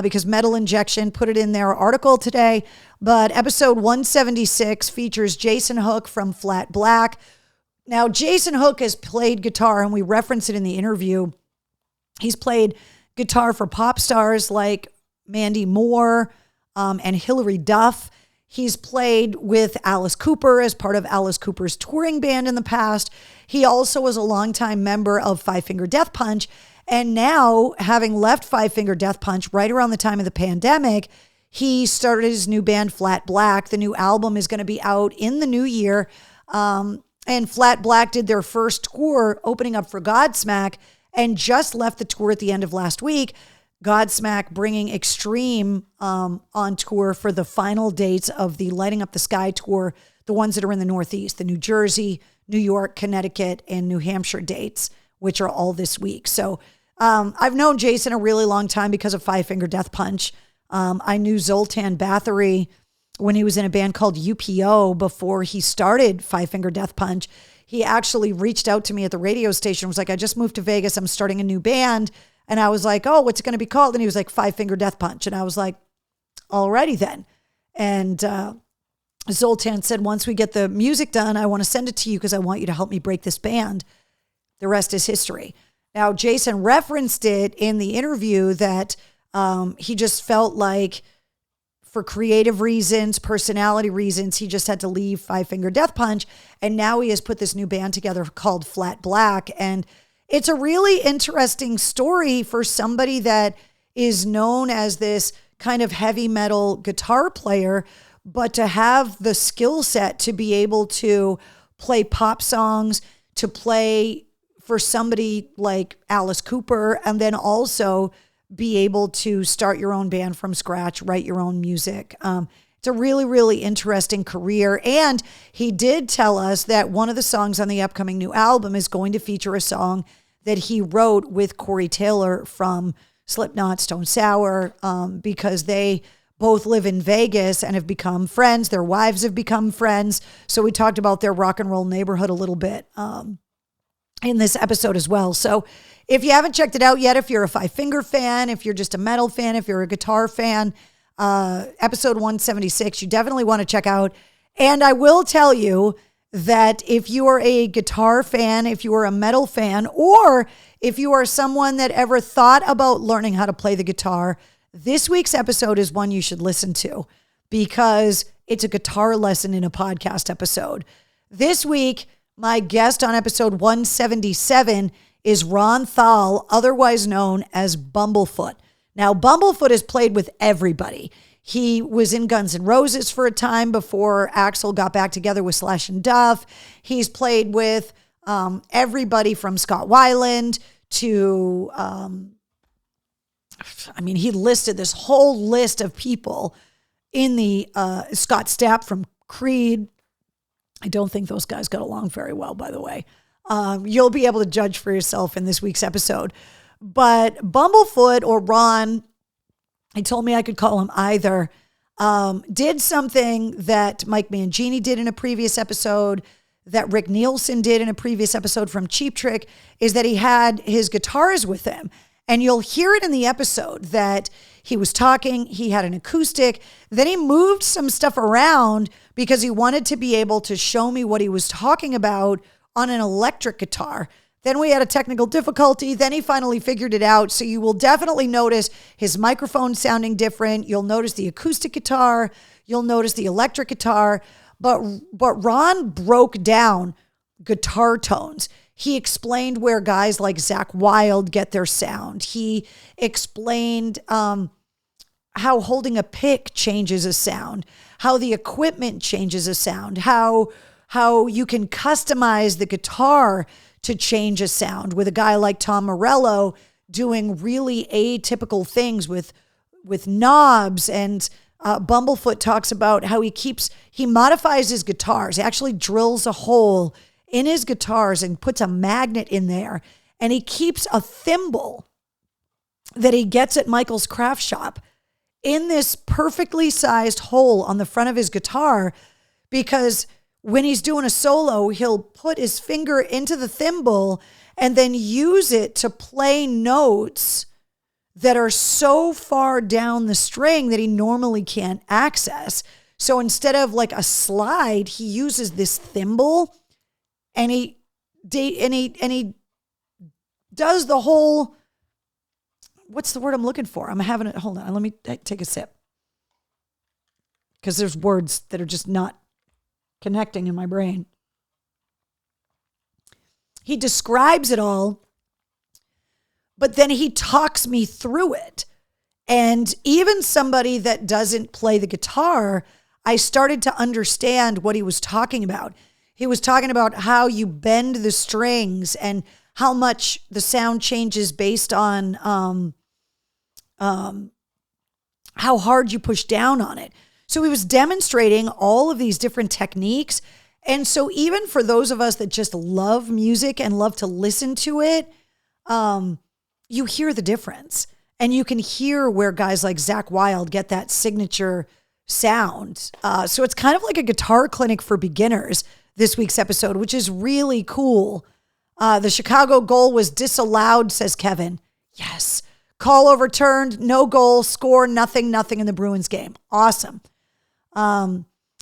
Speaker 1: because Metal Injection put it in their article today. But episode 176 features Jason Hook from Flat Black. Now, Jason Hook has played guitar, and we reference it in the interview. He's played guitar for pop stars like Mandy Moore and Hilary Duff. He's played with Alice Cooper as part of Alice Cooper's touring band in the past. He also was a longtime member of Five Finger Death Punch. And now, having left Five Finger Death Punch right around the time of the pandemic, he started his new band, Flat Black. The new album is going to be out in the new year. And Flat Black did their first tour opening up for Godsmack and just left the tour at the end of last week. Godsmack bringing Extreme on tour for the final dates of the Lighting Up the Sky tour, the ones that are in the Northeast, the New Jersey, New York, Connecticut, and New Hampshire dates, which are all this week. So I've known Jason a really long time because of Five Finger Death Punch. I knew Zoltan Bathory when he was in a band called UPO before he started Five Finger Death Punch. He actually reached out to me at the radio station, was like, I just moved to Vegas. I'm starting a new band. And I was like, oh, what's it going to be called? And he was like, Five Finger Death Punch. And I was like, alrighty then. And Zoltan said, once we get the music done, I want to send it to you because I want you to help me break this band. The rest is history. Now, Jason referenced it in the interview that he just felt like for creative reasons, personality reasons, he just had to leave Five Finger Death Punch. And now he has put this new band together called Flat Black. And it's a really interesting story for somebody that is known as this kind of heavy metal guitar player, but to have the skill set to be able to play pop songs, to play for somebody like Alice Cooper, and then also be able to start your own band from scratch, write your own music. It's a really, really interesting career. And he did tell us that one of the songs on the upcoming new album is going to feature a song that he wrote with Corey Taylor from Slipknot, Stone Sour, because they both live in Vegas and have become friends. Their wives have become friends. So we talked about their rock and roll neighborhood a little bit in this episode as well. So if you haven't checked it out yet, if you're a Five Finger fan, if you're just a metal fan, if you're a guitar fan, episode 176, you definitely want to check out. And I will tell you that if you are a guitar fan, if you are a metal fan, or if you are someone that ever thought about learning how to play the guitar, this week's episode is one you should listen to because it's a guitar lesson in a podcast episode. This week, my guest on episode 177 is Ron Thal, otherwise known as Bumblefoot. Now, Bumblefoot has played with everybody. He was in Guns N' Roses for a time before Axl got back together with Slash and Duff. He's played with everybody from Scott Weiland to, he listed this whole list of people in the Scott Stapp from Creed. I don't think those guys got along very well, by the way. You'll be able to judge for yourself in this week's episode. But Bumblefoot, or Ron, he told me I could call him either, did something that Mike Mangini did in a previous episode, that Rick Nielsen did in a previous episode from Cheap Trick, is that he had his guitars with him. And you'll hear it in the episode that he was talking, he had an acoustic, then he moved some stuff around because he wanted to be able to show me what he was talking about on an electric guitar. Then we had a technical difficulty. Then he finally figured it out. So you will definitely notice his microphone sounding different. You'll notice the acoustic guitar. You'll notice the electric guitar. But Ron broke down guitar tones. He explained where guys like Zakk Wylde get their sound. He explained how holding a pick changes a sound, how the equipment changes a sound, how you can customize the guitar to change a sound, with a guy like Tom Morello doing really atypical things with knobs. And Bumblefoot talks about how he modifies his guitars. He actually drills a hole in his guitars and puts a magnet in there. And he keeps a thimble that he gets at Michael's craft shop in this perfectly sized hole on the front of his guitar, because when he's doing a solo, he'll put his finger into the thimble and then use it to play notes that are so far down the string that he normally can't access. So instead of like a slide, he uses this thimble and he does the whole, what's the word I'm looking for? Hold on, let me take a sip. Because there's words that are just not connecting in my brain. He describes it all, but then he talks me through it. And even somebody that doesn't play the guitar, I started to understand what he was talking about. He was talking about how you bend the strings and how much the sound changes based on how hard you push down on it. So he was demonstrating all of these different techniques. And so even for those of us that just love music and love to listen to it, you hear the difference. And you can hear where guys like Zakk Wylde get that signature sound. So it's kind of like a guitar clinic for beginners, this week's episode, which is really cool. The Chicago goal was disallowed, says Kevin. Yes. Call overturned, no goal, score, nothing in the Bruins game. Awesome.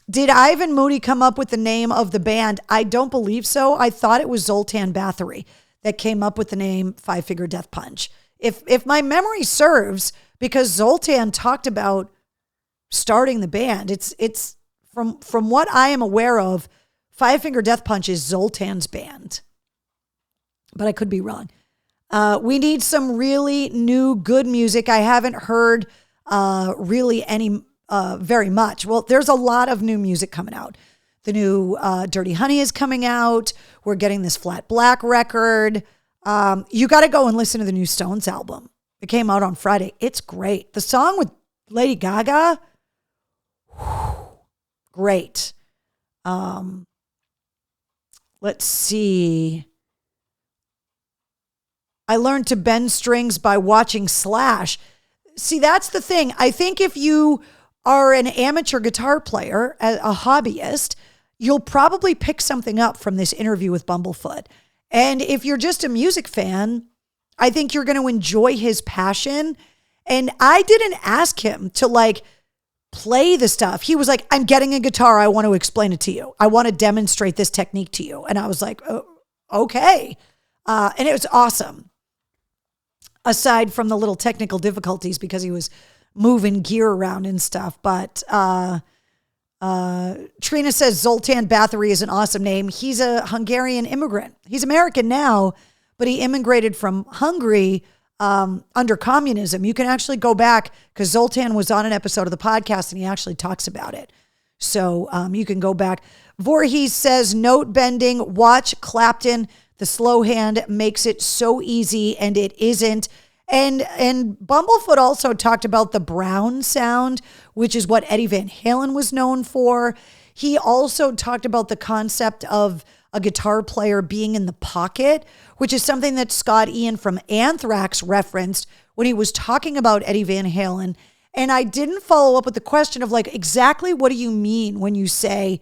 Speaker 1: Did Ivan Mooney come up with the name of the band? I don't believe so. I thought it was Zoltan Bathory that came up with the name Five Finger Death Punch. If my memory serves, because Zoltan talked about starting the band, it's from what I am aware of, Five Finger Death Punch is Zoltan's band. But I could be wrong. We need some really new good music. I haven't heard really any very much. Well, there's a lot of new music coming out. The new Dirty Honey is coming out. We're getting this Flat Black record. You got to go and listen to the new Stones album. It came out on Friday. It's great. The song with Lady Gaga, great. Let's see. I learned to bend strings by watching Slash. See, that's the thing. I think if you are an amateur guitar player, a hobbyist, you'll probably pick something up from this interview with Bumblefoot. And if you're just a music fan, I think you're going to enjoy his passion. And I didn't ask him to play the stuff. He was like, I'm getting a guitar. I want to explain it to you. I want to demonstrate this technique to you. And I was like, oh, okay. And it was awesome. Aside from the little technical difficulties because he was moving gear around and stuff. But Trina says Zoltan Bathory is an awesome name. He's a Hungarian immigrant. He's American now, but he immigrated from Hungary under communism. You can actually go back because Zoltan was on an episode of the podcast and he actually talks about it. So you can go back. Voorhees says note bending, watch Clapton. The slow hand makes it so easy and it isn't. And Bumblefoot also talked about the Brown sound, which is what Eddie Van Halen was known for. He also talked about the concept of a guitar player being in the pocket, which is something that Scott Ian from Anthrax referenced when he was talking about Eddie Van Halen. And I didn't follow up with the question of exactly what do you mean when you say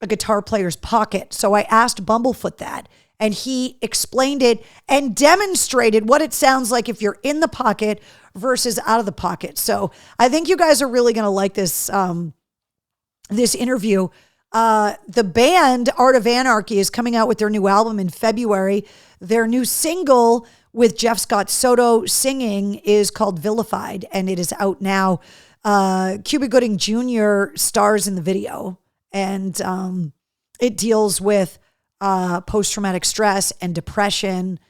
Speaker 1: a guitar player's pocket? So I asked Bumblefoot that. And he explained it and demonstrated what it sounds like if you're in the pocket versus out of the pocket. So I think you guys are really going to like this, this interview. The band Art of Anarchy is coming out with their new album in February. Their new single with Jeff Scott Soto singing is called Vilified, and it is out now. Cuba Gooding Jr. stars in the video, and it deals with post-traumatic stress and depression.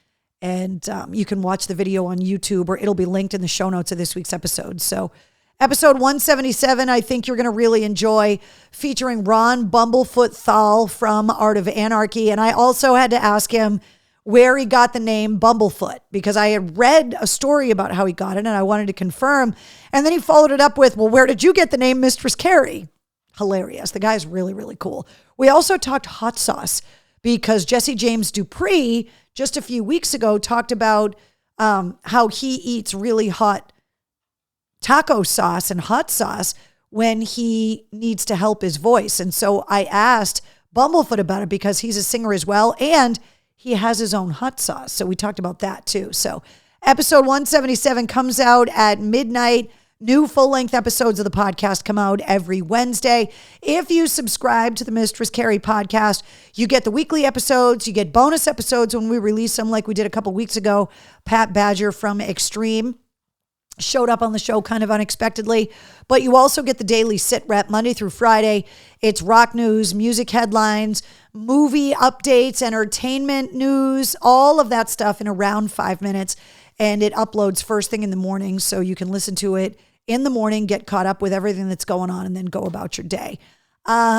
Speaker 1: And you can watch the video on YouTube, or it'll be linked in the show notes of this week's episode. So episode 177, I think you're going to really enjoy, featuring Ron Bumblefoot Thal from Art of Anarchy. And I also had to ask him where he got the name Bumblefoot, because I had read a story about how he got it and I wanted to confirm. And then he followed it up with, well, where did you get the name Mistress Carrie? Hilarious. The guy's really, really cool. We also talked hot sauce, because Jesse James Dupree just a few weeks ago talked about how he eats really hot taco sauce and hot sauce when he needs to help his voice. And so I asked Bumblefoot about it because he's a singer as well, and he has his own hot sauce. So we talked about that too. So episode 177 comes out at midnight. New full-length episodes of the podcast come out every Wednesday. If you subscribe to the Mistress Carrie podcast, you get the weekly episodes. You get bonus episodes when we release them, like we did a couple weeks ago. Pat Badger from Extreme showed up on the show kind of unexpectedly. But you also get the daily sit rep Monday through Friday. It's rock news, music headlines, movie updates, entertainment news, all of that stuff in around 5 minutes. And it uploads first thing in the morning, so you can listen to it in the morning, get caught up with everything that's going on, and then go about your day.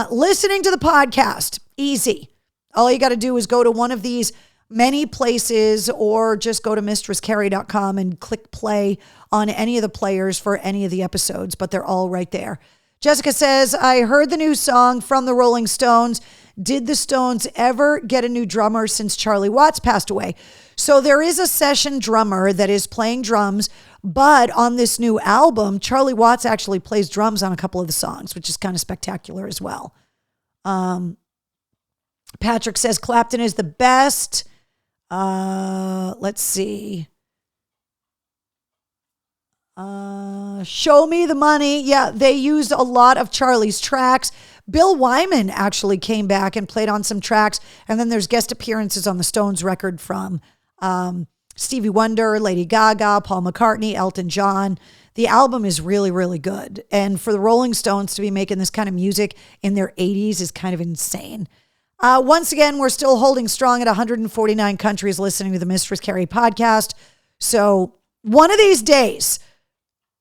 Speaker 1: Listening to the podcast, easy. All you got to do is go to one of these many places, or just go to mistresscarrie.com and click play on any of the players for any of the episodes, but they're all right there. Jessica says, I heard the new song from the Rolling Stones. Did the Stones ever get a new drummer since Charlie Watts passed away? So there is a session drummer that is playing drums, but on this new album, Charlie Watts actually plays drums on a couple of the songs, which is kind of spectacular as well. Patrick says Clapton is the best. Let's see. Show Me the Money. Yeah, they used a lot of Charlie's tracks. Bill Wyman actually came back and played on some tracks. And then there's guest appearances on the Stones record from Stevie Wonder, Lady Gaga, Paul McCartney, Elton John. The album is really, really good. And for the Rolling Stones to be making this kind of music in their 80s is kind of insane. Once again, we're still holding strong at 149 countries listening to the Mistress Carrie podcast. So one of these days,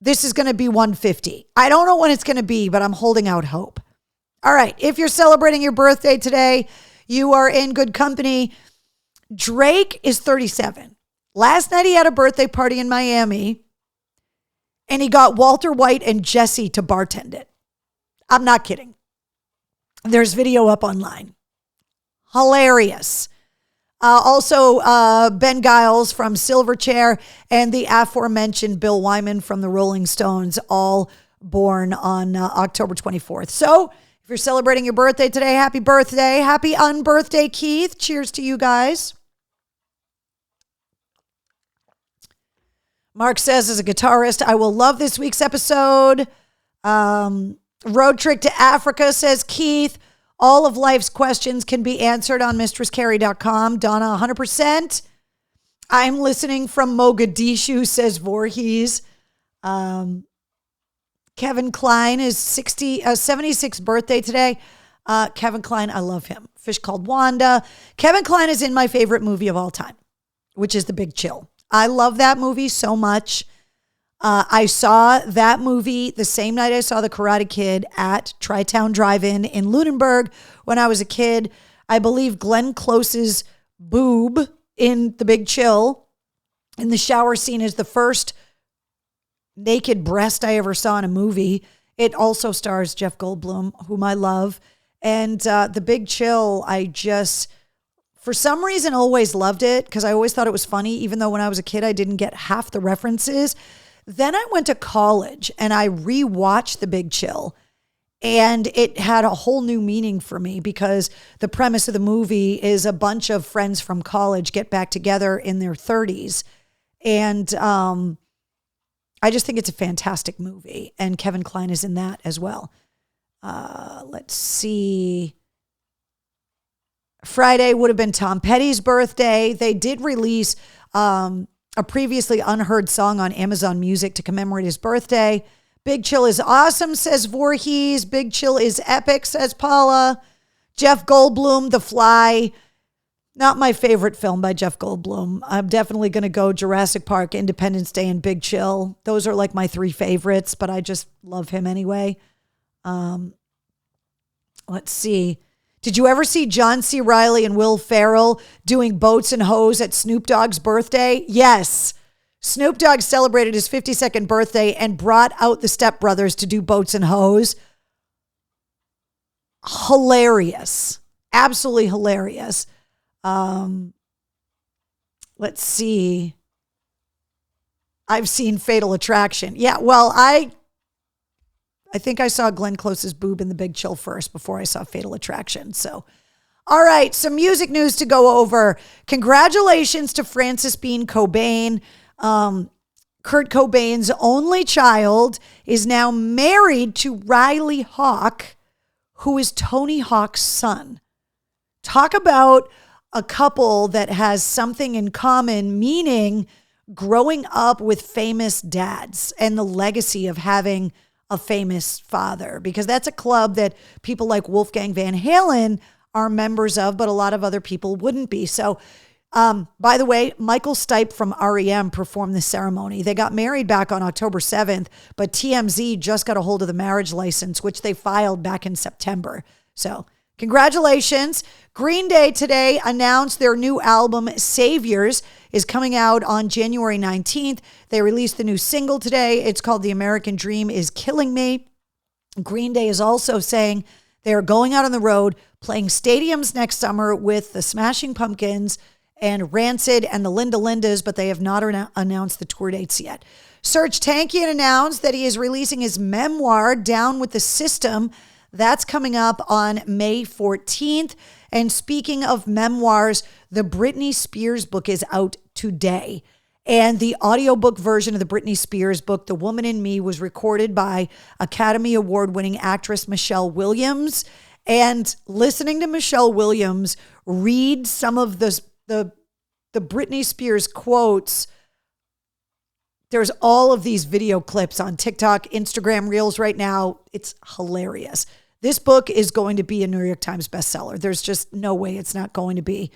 Speaker 1: this is going to be 150. I don't know when it's going to be, but I'm holding out hope. All right. If you're celebrating your birthday today, you are in good company. Drake is 37. Last night he had a birthday party in Miami, and he got Walter White and Jesse to bartend it. I'm not kidding. There's video up online. Hilarious. Also, Ben Giles from Silverchair and the aforementioned Bill Wyman from the Rolling Stones, all born on October 24th. So if you're celebrating your birthday today, happy birthday. Happy unbirthday, Keith. Cheers to you guys. Mark says, as a guitarist, I will love this week's episode. Road Trip to Africa, says Keith. All of life's questions can be answered on mistresscarrie.com. Donna, 100%. I'm listening from Mogadishu, says Voorhees. Kevin Kline is 76th birthday today. Kevin Kline, I love him. Fish Called Wanda. Kevin Kline is in my favorite movie of all time, which is The Big Chill. I love that movie so much. I saw that movie the same night I saw The Karate Kid at Tri-Town Drive-In in Lunenburg when I was a kid. I believe Glenn Close's boob in The Big Chill in the shower scene is the first naked breast I ever saw in a movie. It also stars Jeff Goldblum, whom I love. And The Big Chill, I just, for some reason, always loved it because I always thought it was funny, even though when I was a kid, I didn't get half the references. Then I went to college and I rewatched The Big Chill, and it had a whole new meaning for me because the premise of the movie is a bunch of friends from college get back together in their 30s. And I just think it's a fantastic movie. And Kevin Kline is in that as well. Let's see. Friday would have been Tom Petty's birthday. They did release a previously unheard song on Amazon Music to commemorate his birthday. Big Chill is awesome, says Voorhees. Big Chill is epic, says Paula. Jeff Goldblum, The Fly. Not my favorite film by Jeff Goldblum. I'm definitely going to go Jurassic Park, Independence Day, and Big Chill. Those are like my three favorites, but I just love him anyway. Let's see. Did you ever see John C. Reilly and Will Ferrell doing Boats and Hoes at Snoop Dogg's birthday? Yes. Snoop Dogg celebrated his 52nd birthday and brought out the Step Brothers to do Boats and Hoes. Hilarious. Absolutely hilarious. Let's see. I've seen Fatal Attraction. Yeah, well, I think I saw Glenn Close's boob in The Big Chill first before I saw Fatal Attraction. So, all right, some music news to go over. Congratulations to Frances Bean Cobain. Kurt Cobain's only child is now married to Riley Hawk, who is Tony Hawk's son. Talk about a couple that has something in common, meaning growing up with famous dads and the legacy of having a famous father, because that's a club that people like Wolfgang Van Halen are members of, but a lot of other people wouldn't be. So, by the way, Michael Stipe from REM performed the ceremony. They got married back on October 7th, but TMZ just got a hold of the marriage license, which they filed back in September. So Congratulations. Green Day today announced their new album, Saviors, is coming out on January 19th. They released the new single today. It's called The American Dream Is Killing Me. Green Day is also saying they're going out on the road, playing stadiums next summer with the Smashing Pumpkins and Rancid and the Linda Lindas, but they have not announced the tour dates yet. Serj Tankian announced that he is releasing his memoir, Down with the System. That's coming up on May 14th. And speaking of memoirs, the Britney Spears book is out today. And the audiobook version of the Britney Spears book, The Woman in Me, was recorded by Academy Award-winning actress Michelle Williams. And listening to Michelle Williams read some of the Britney Spears quotes, there's all of these video clips on TikTok, Instagram Reels right now. It's hilarious. This book is going to be a New York Times bestseller. There's just no way it's not going to be.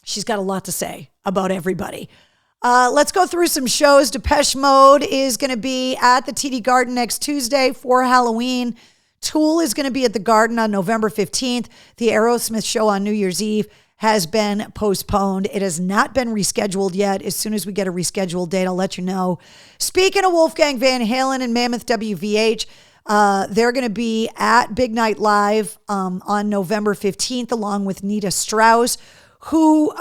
Speaker 1: She's got a lot to say about everybody. Let's go through some shows. Depeche Mode is going to be at the TD Garden next Tuesday for Halloween. Tool is going to be at the Garden on November 15th. The Aerosmith show on New Year's Eve has been postponed. It has not been rescheduled yet. As soon as we get a rescheduled date, I'll let you know. Speaking of Wolfgang Van Halen and Mammoth WVH, they're going to be at Big Night Live on November 15th, along with Nita Strauss, who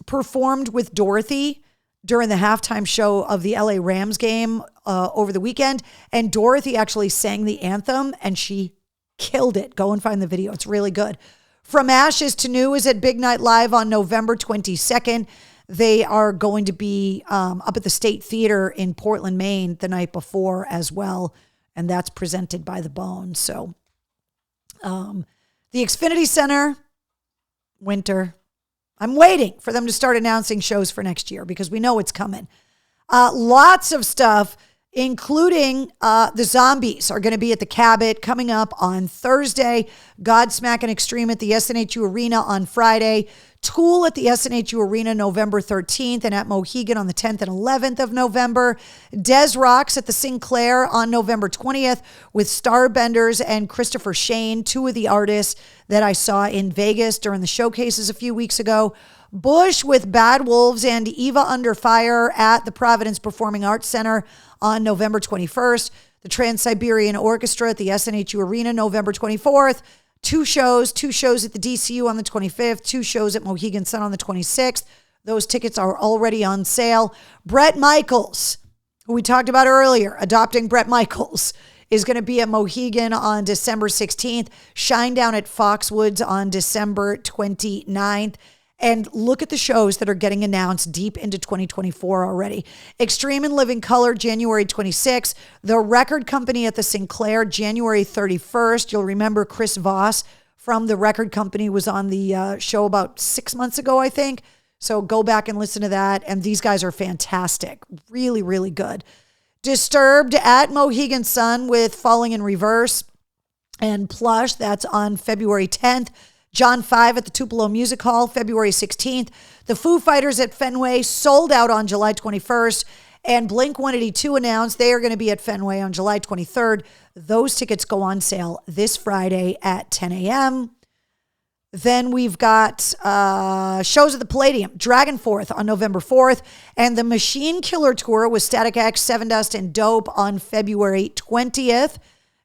Speaker 1: performed with Dorothy during the halftime show of the LA Rams game over the weekend. And Dorothy actually sang the anthem, and she killed it. Go and find the video. It's really good. From Ashes to New is at Big Night Live on November 22nd. They are going to be up at the State Theater in Portland, Maine the night before as well. And that's presented by The Bone. So the Xfinity Center, winter. I'm waiting for them to start announcing shows for next year because we know it's coming. Lots of stuff, including the Zombies are going to be at the Cabot coming up on Thursday. Godsmack and Extreme at the SNHU Arena on Friday. Tool at the SNHU Arena November 13th and at Mohegan on the 10th and 11th of November. Des Rocks at the Sinclair on November 20th with Starbenders and Christopher Shane, two of the artists that I saw in Vegas during the showcases a few weeks ago. Bush with Bad Wolves and Eva Under Fire at the Providence Performing Arts Center on November 21st. The Trans-Siberian Orchestra at the SNHU Arena November 24th. Two shows at the DCU on the 25th, two shows at Mohegan Sun on the 26th. Those tickets are already on sale. Bret Michaels, who we talked about earlier, adopting Bret Michaels, is going to be at Mohegan on December 16th. Shinedown at Foxwoods on December 29th. And look at the shows that are getting announced deep into 2024 already. Extreme and Living Color, January 26th. The Record Company at the Sinclair, January 31st. You'll remember Chris Voss from the Record Company was on the show about 6 months ago, I think. So go back and listen to that. And these guys are fantastic. Really, really good. Disturbed at Mohegan Sun with Falling in Reverse and Plush. That's on February 10th. John 5 at the Tupelo Music Hall, February 16th. The Foo Fighters at Fenway sold out on July 21st. And Blink-182 announced they are going to be at Fenway on July 23rd. Those tickets go on sale this Friday at 10 a.m. Then we've got shows at the Palladium, Dragonforth on November 4th, and the Machine Killer Tour with Static X, Sevendust, and Dope on February 20th.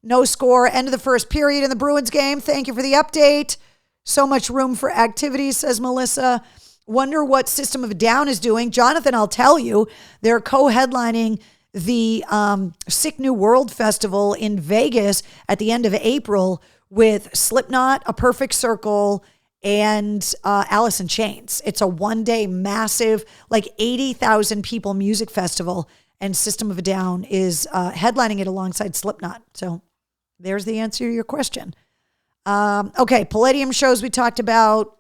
Speaker 1: No score, end of the first period in the Bruins game. Thank you for the update. So much room for activities, says Melissa. Wonder what System of a Down is doing. Jonathan, I'll tell you, they're co-headlining the Sick New World Festival in Vegas at the end of April with Slipknot, A Perfect Circle, and Alice in Chains. It's a one-day massive, like 80,000 people music festival, and System of a Down is headlining it alongside Slipknot. So there's the answer to your question. Okay, Palladium shows we talked about.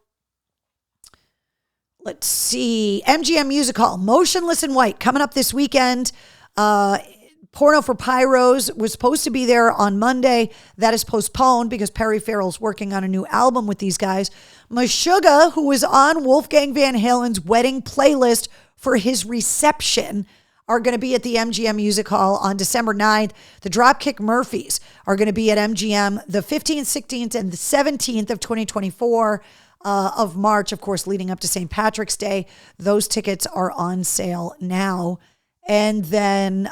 Speaker 1: Let's see. MGM Music Hall, Motionless in White, coming up this weekend. Porno for Pyros was supposed to be there on Monday. That is postponed because Perry Farrell's working on a new album with these guys. Meshuggah, who was on Wolfgang Van Halen's wedding playlist for his reception, are going to be at the MGM Music Hall on December 9th. The Dropkick Murphys are going to be at MGM the 15th, 16th, and the 17th of 2024 of March, of course, leading up to St. Patrick's Day. Those tickets are on sale now. And then,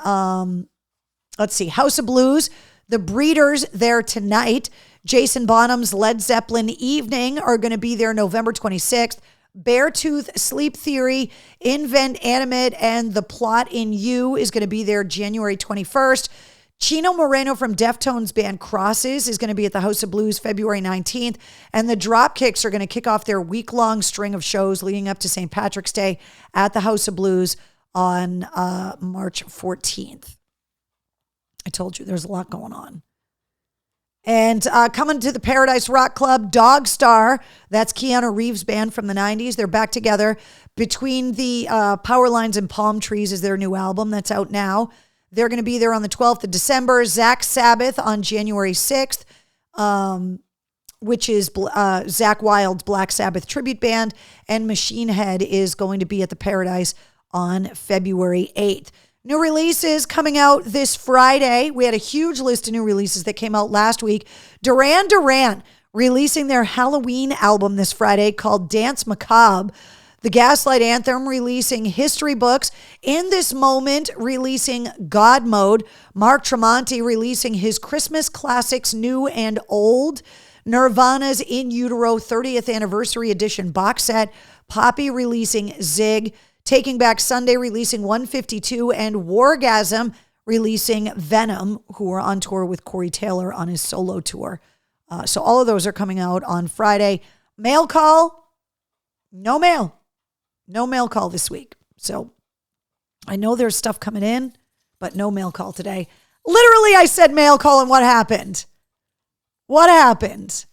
Speaker 1: let's see, House of Blues, the Breeders there tonight. Jason Bonham's Led Zeppelin Evening are going to be there November 26th. Beartooth, Sleep Theory, Invent Animate, and The Plot in You is going to be there January 21st. Chino Moreno from Deftones band Crosses is going to be at the House of Blues February 19th. And the Dropkicks are going to kick off their week-long string of shows leading up to St. Patrick's Day at the House of Blues on March 14th. I told you there's a lot going on. And coming to the Paradise Rock Club, Dog Star, that's Keanu Reeves' band from the 90s. They're back together. Between the Power Lines and Palm Trees is their new album that's out now. They're going to be there on the 12th of December. Zach Sabbath on January 6th, which is Zach Wild's Black Sabbath tribute band. And Machine Head is going to be at the Paradise on February 8th. New releases coming out this Friday. We had a huge list of new releases that came out last week. Duran Duran releasing their Halloween album this Friday called Dance Macabre. The Gaslight Anthem releasing History Books. In This Moment releasing God Mode. Mark Tremonti releasing his Christmas Classics New and Old. Nirvana's In Utero 30th Anniversary Edition box set. Poppy releasing Zig. Taking Back Sunday releasing 152, and Wargasm releasing Venom, who are on tour with Corey Taylor on his solo tour. So all of those are coming out on Friday. Mail call, no mail. No mail call this week. So I know there's stuff coming in, but no mail call today. Literally, I said mail call, and what happened? What happened?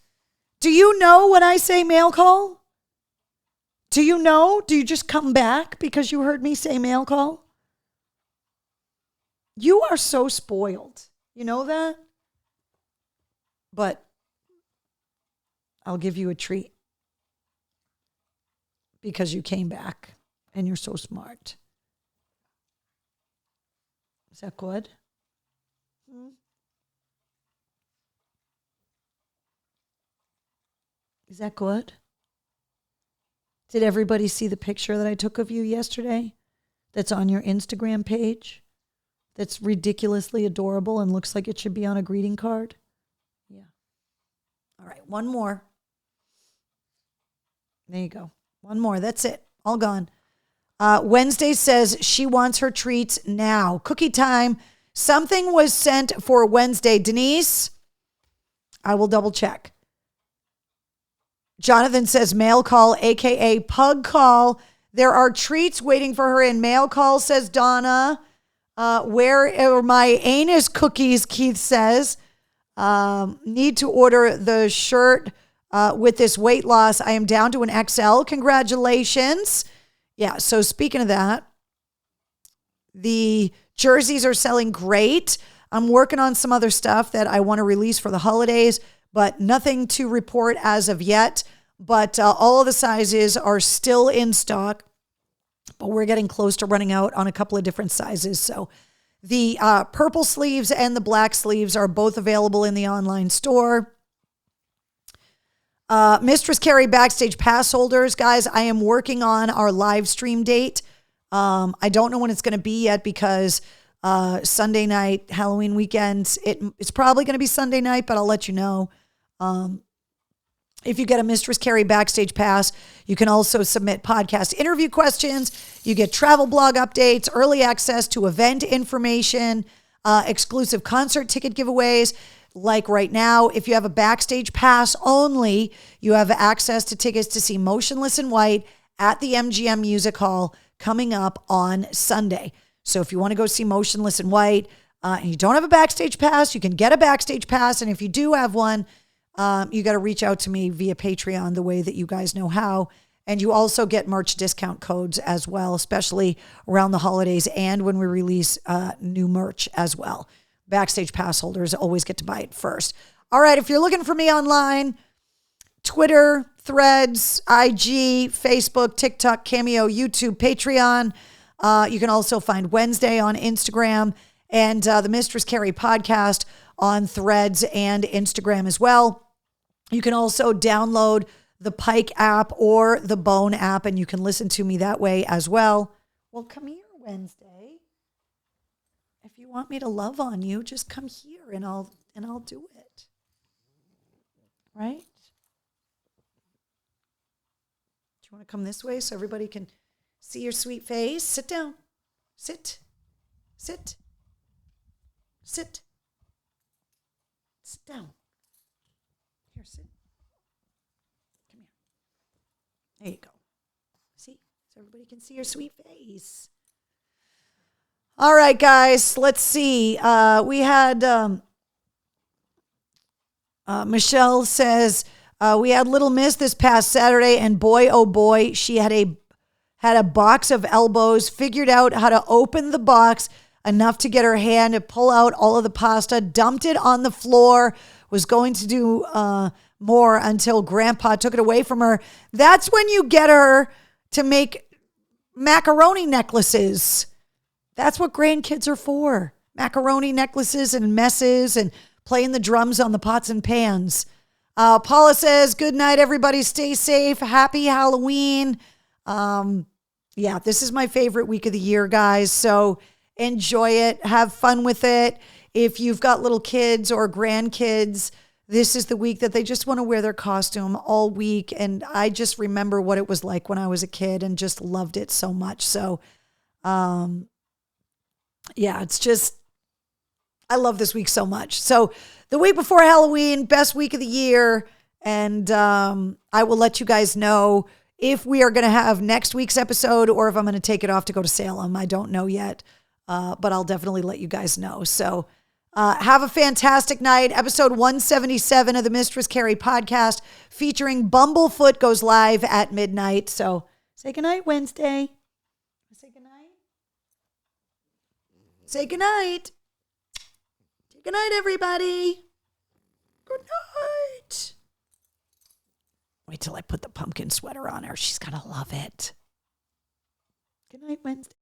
Speaker 1: Do you know when I say mail call? Do you know? Do you just come back because you heard me say mail call? You are so spoiled. You know that? But I'll give you a treat because you came back and you're so smart. Is that good? Is that good? Did everybody see the picture that I took of you yesterday that's on your Instagram page? That's ridiculously adorable and looks like it should be on a greeting card? Yeah. All right, one more. There you go. One more. That's it. All gone. Wednesday says she wants her treats now. Cookie time. Something was sent for Wednesday. Denise, I will double check. Jonathan says mail call, a.k.a. pug call. There are treats waiting for her in mail call, says Donna. Where are my anus cookies, Keith says. Need to order the shirt with this weight loss. I am down to an XL. Congratulations. Yeah, so speaking of that, the jerseys are selling great. I'm working on some other stuff that I want to release for the holidays, but nothing to report as of yet. But all of the sizes are still in stock, but we're getting close to running out on a couple of different sizes. So the purple sleeves and the black sleeves are both available in the online store. Mistress Carrie Backstage Pass holders, guys, I am working on our live stream date. I don't know when it's going to be yet because Sunday night, Halloween weekend, it's probably going to be Sunday night, but I'll let you know. If you get a Mistress Carrie Backstage Pass, you can also submit podcast interview questions. You get travel blog updates, early access to event information, exclusive concert ticket giveaways. Like right now, if you have a Backstage Pass only, you have access to tickets to see Motionless in White at the MGM Music Hall coming up on Sunday. So if you want to go see Motionless in White and you don't have a Backstage Pass, you can get a Backstage Pass. And if you do have one, you got to reach out to me via Patreon the way that you guys know how. And you also get merch discount codes as well, especially around the holidays and when we release new merch as well. Backstage Pass holders always get to buy it first. All right, if you're looking for me online, Twitter, Threads, IG, Facebook, TikTok, Cameo, YouTube, Patreon, You can also find Wednesday on Instagram and the Mistress Carrie podcast on Threads and Instagram as well. You can also download the Pike app or the Bone app, and you can listen to me that way as well. Well, come here, Wednesday. If you want me to love on you, just come here and I'll do it. Right? Do you want to come this way so everybody can see your sweet face? Sit down. Sit. Sit. Sit. Sit down. Here, sit. Come here. There you go. See? So everybody can see your sweet face. All right, guys. Let's see. We had Michelle says we had Little Miss this past Saturday, and boy, oh boy, she had a box of elbows. Figured out how to open the box enough to get her hand to pull out all of the pasta. Dumped it on the floor. Was going to do more until Grandpa took it away from her. That's when you get her to make macaroni necklaces. That's what grandkids are for. Macaroni necklaces and messes and playing the drums on the pots and pans. Paula says, good night, everybody. Stay safe. Happy Halloween. Yeah, this is my favorite week of the year, guys. So enjoy it. Have fun with it. If you've got little kids or grandkids, this is the week that they just want to wear their costume all week. And I just remember what it was like when I was a kid and just loved it so much. So, yeah, it's just, I love this week so much. So the week before Halloween, best week of the year. And I will let you guys know if we are going to have next week's episode or if I'm going to take it off to go to Salem. I don't know yet, but I'll definitely let you guys know. So have a fantastic night. Episode 177 of the Mistress Carrie podcast featuring Bumblefoot goes live at midnight. So say goodnight, Wednesday. Say goodnight. Say goodnight. Say goodnight, everybody. Good night. Wait till I put the pumpkin sweater on her. She's going to love it. Good night, Wednesday.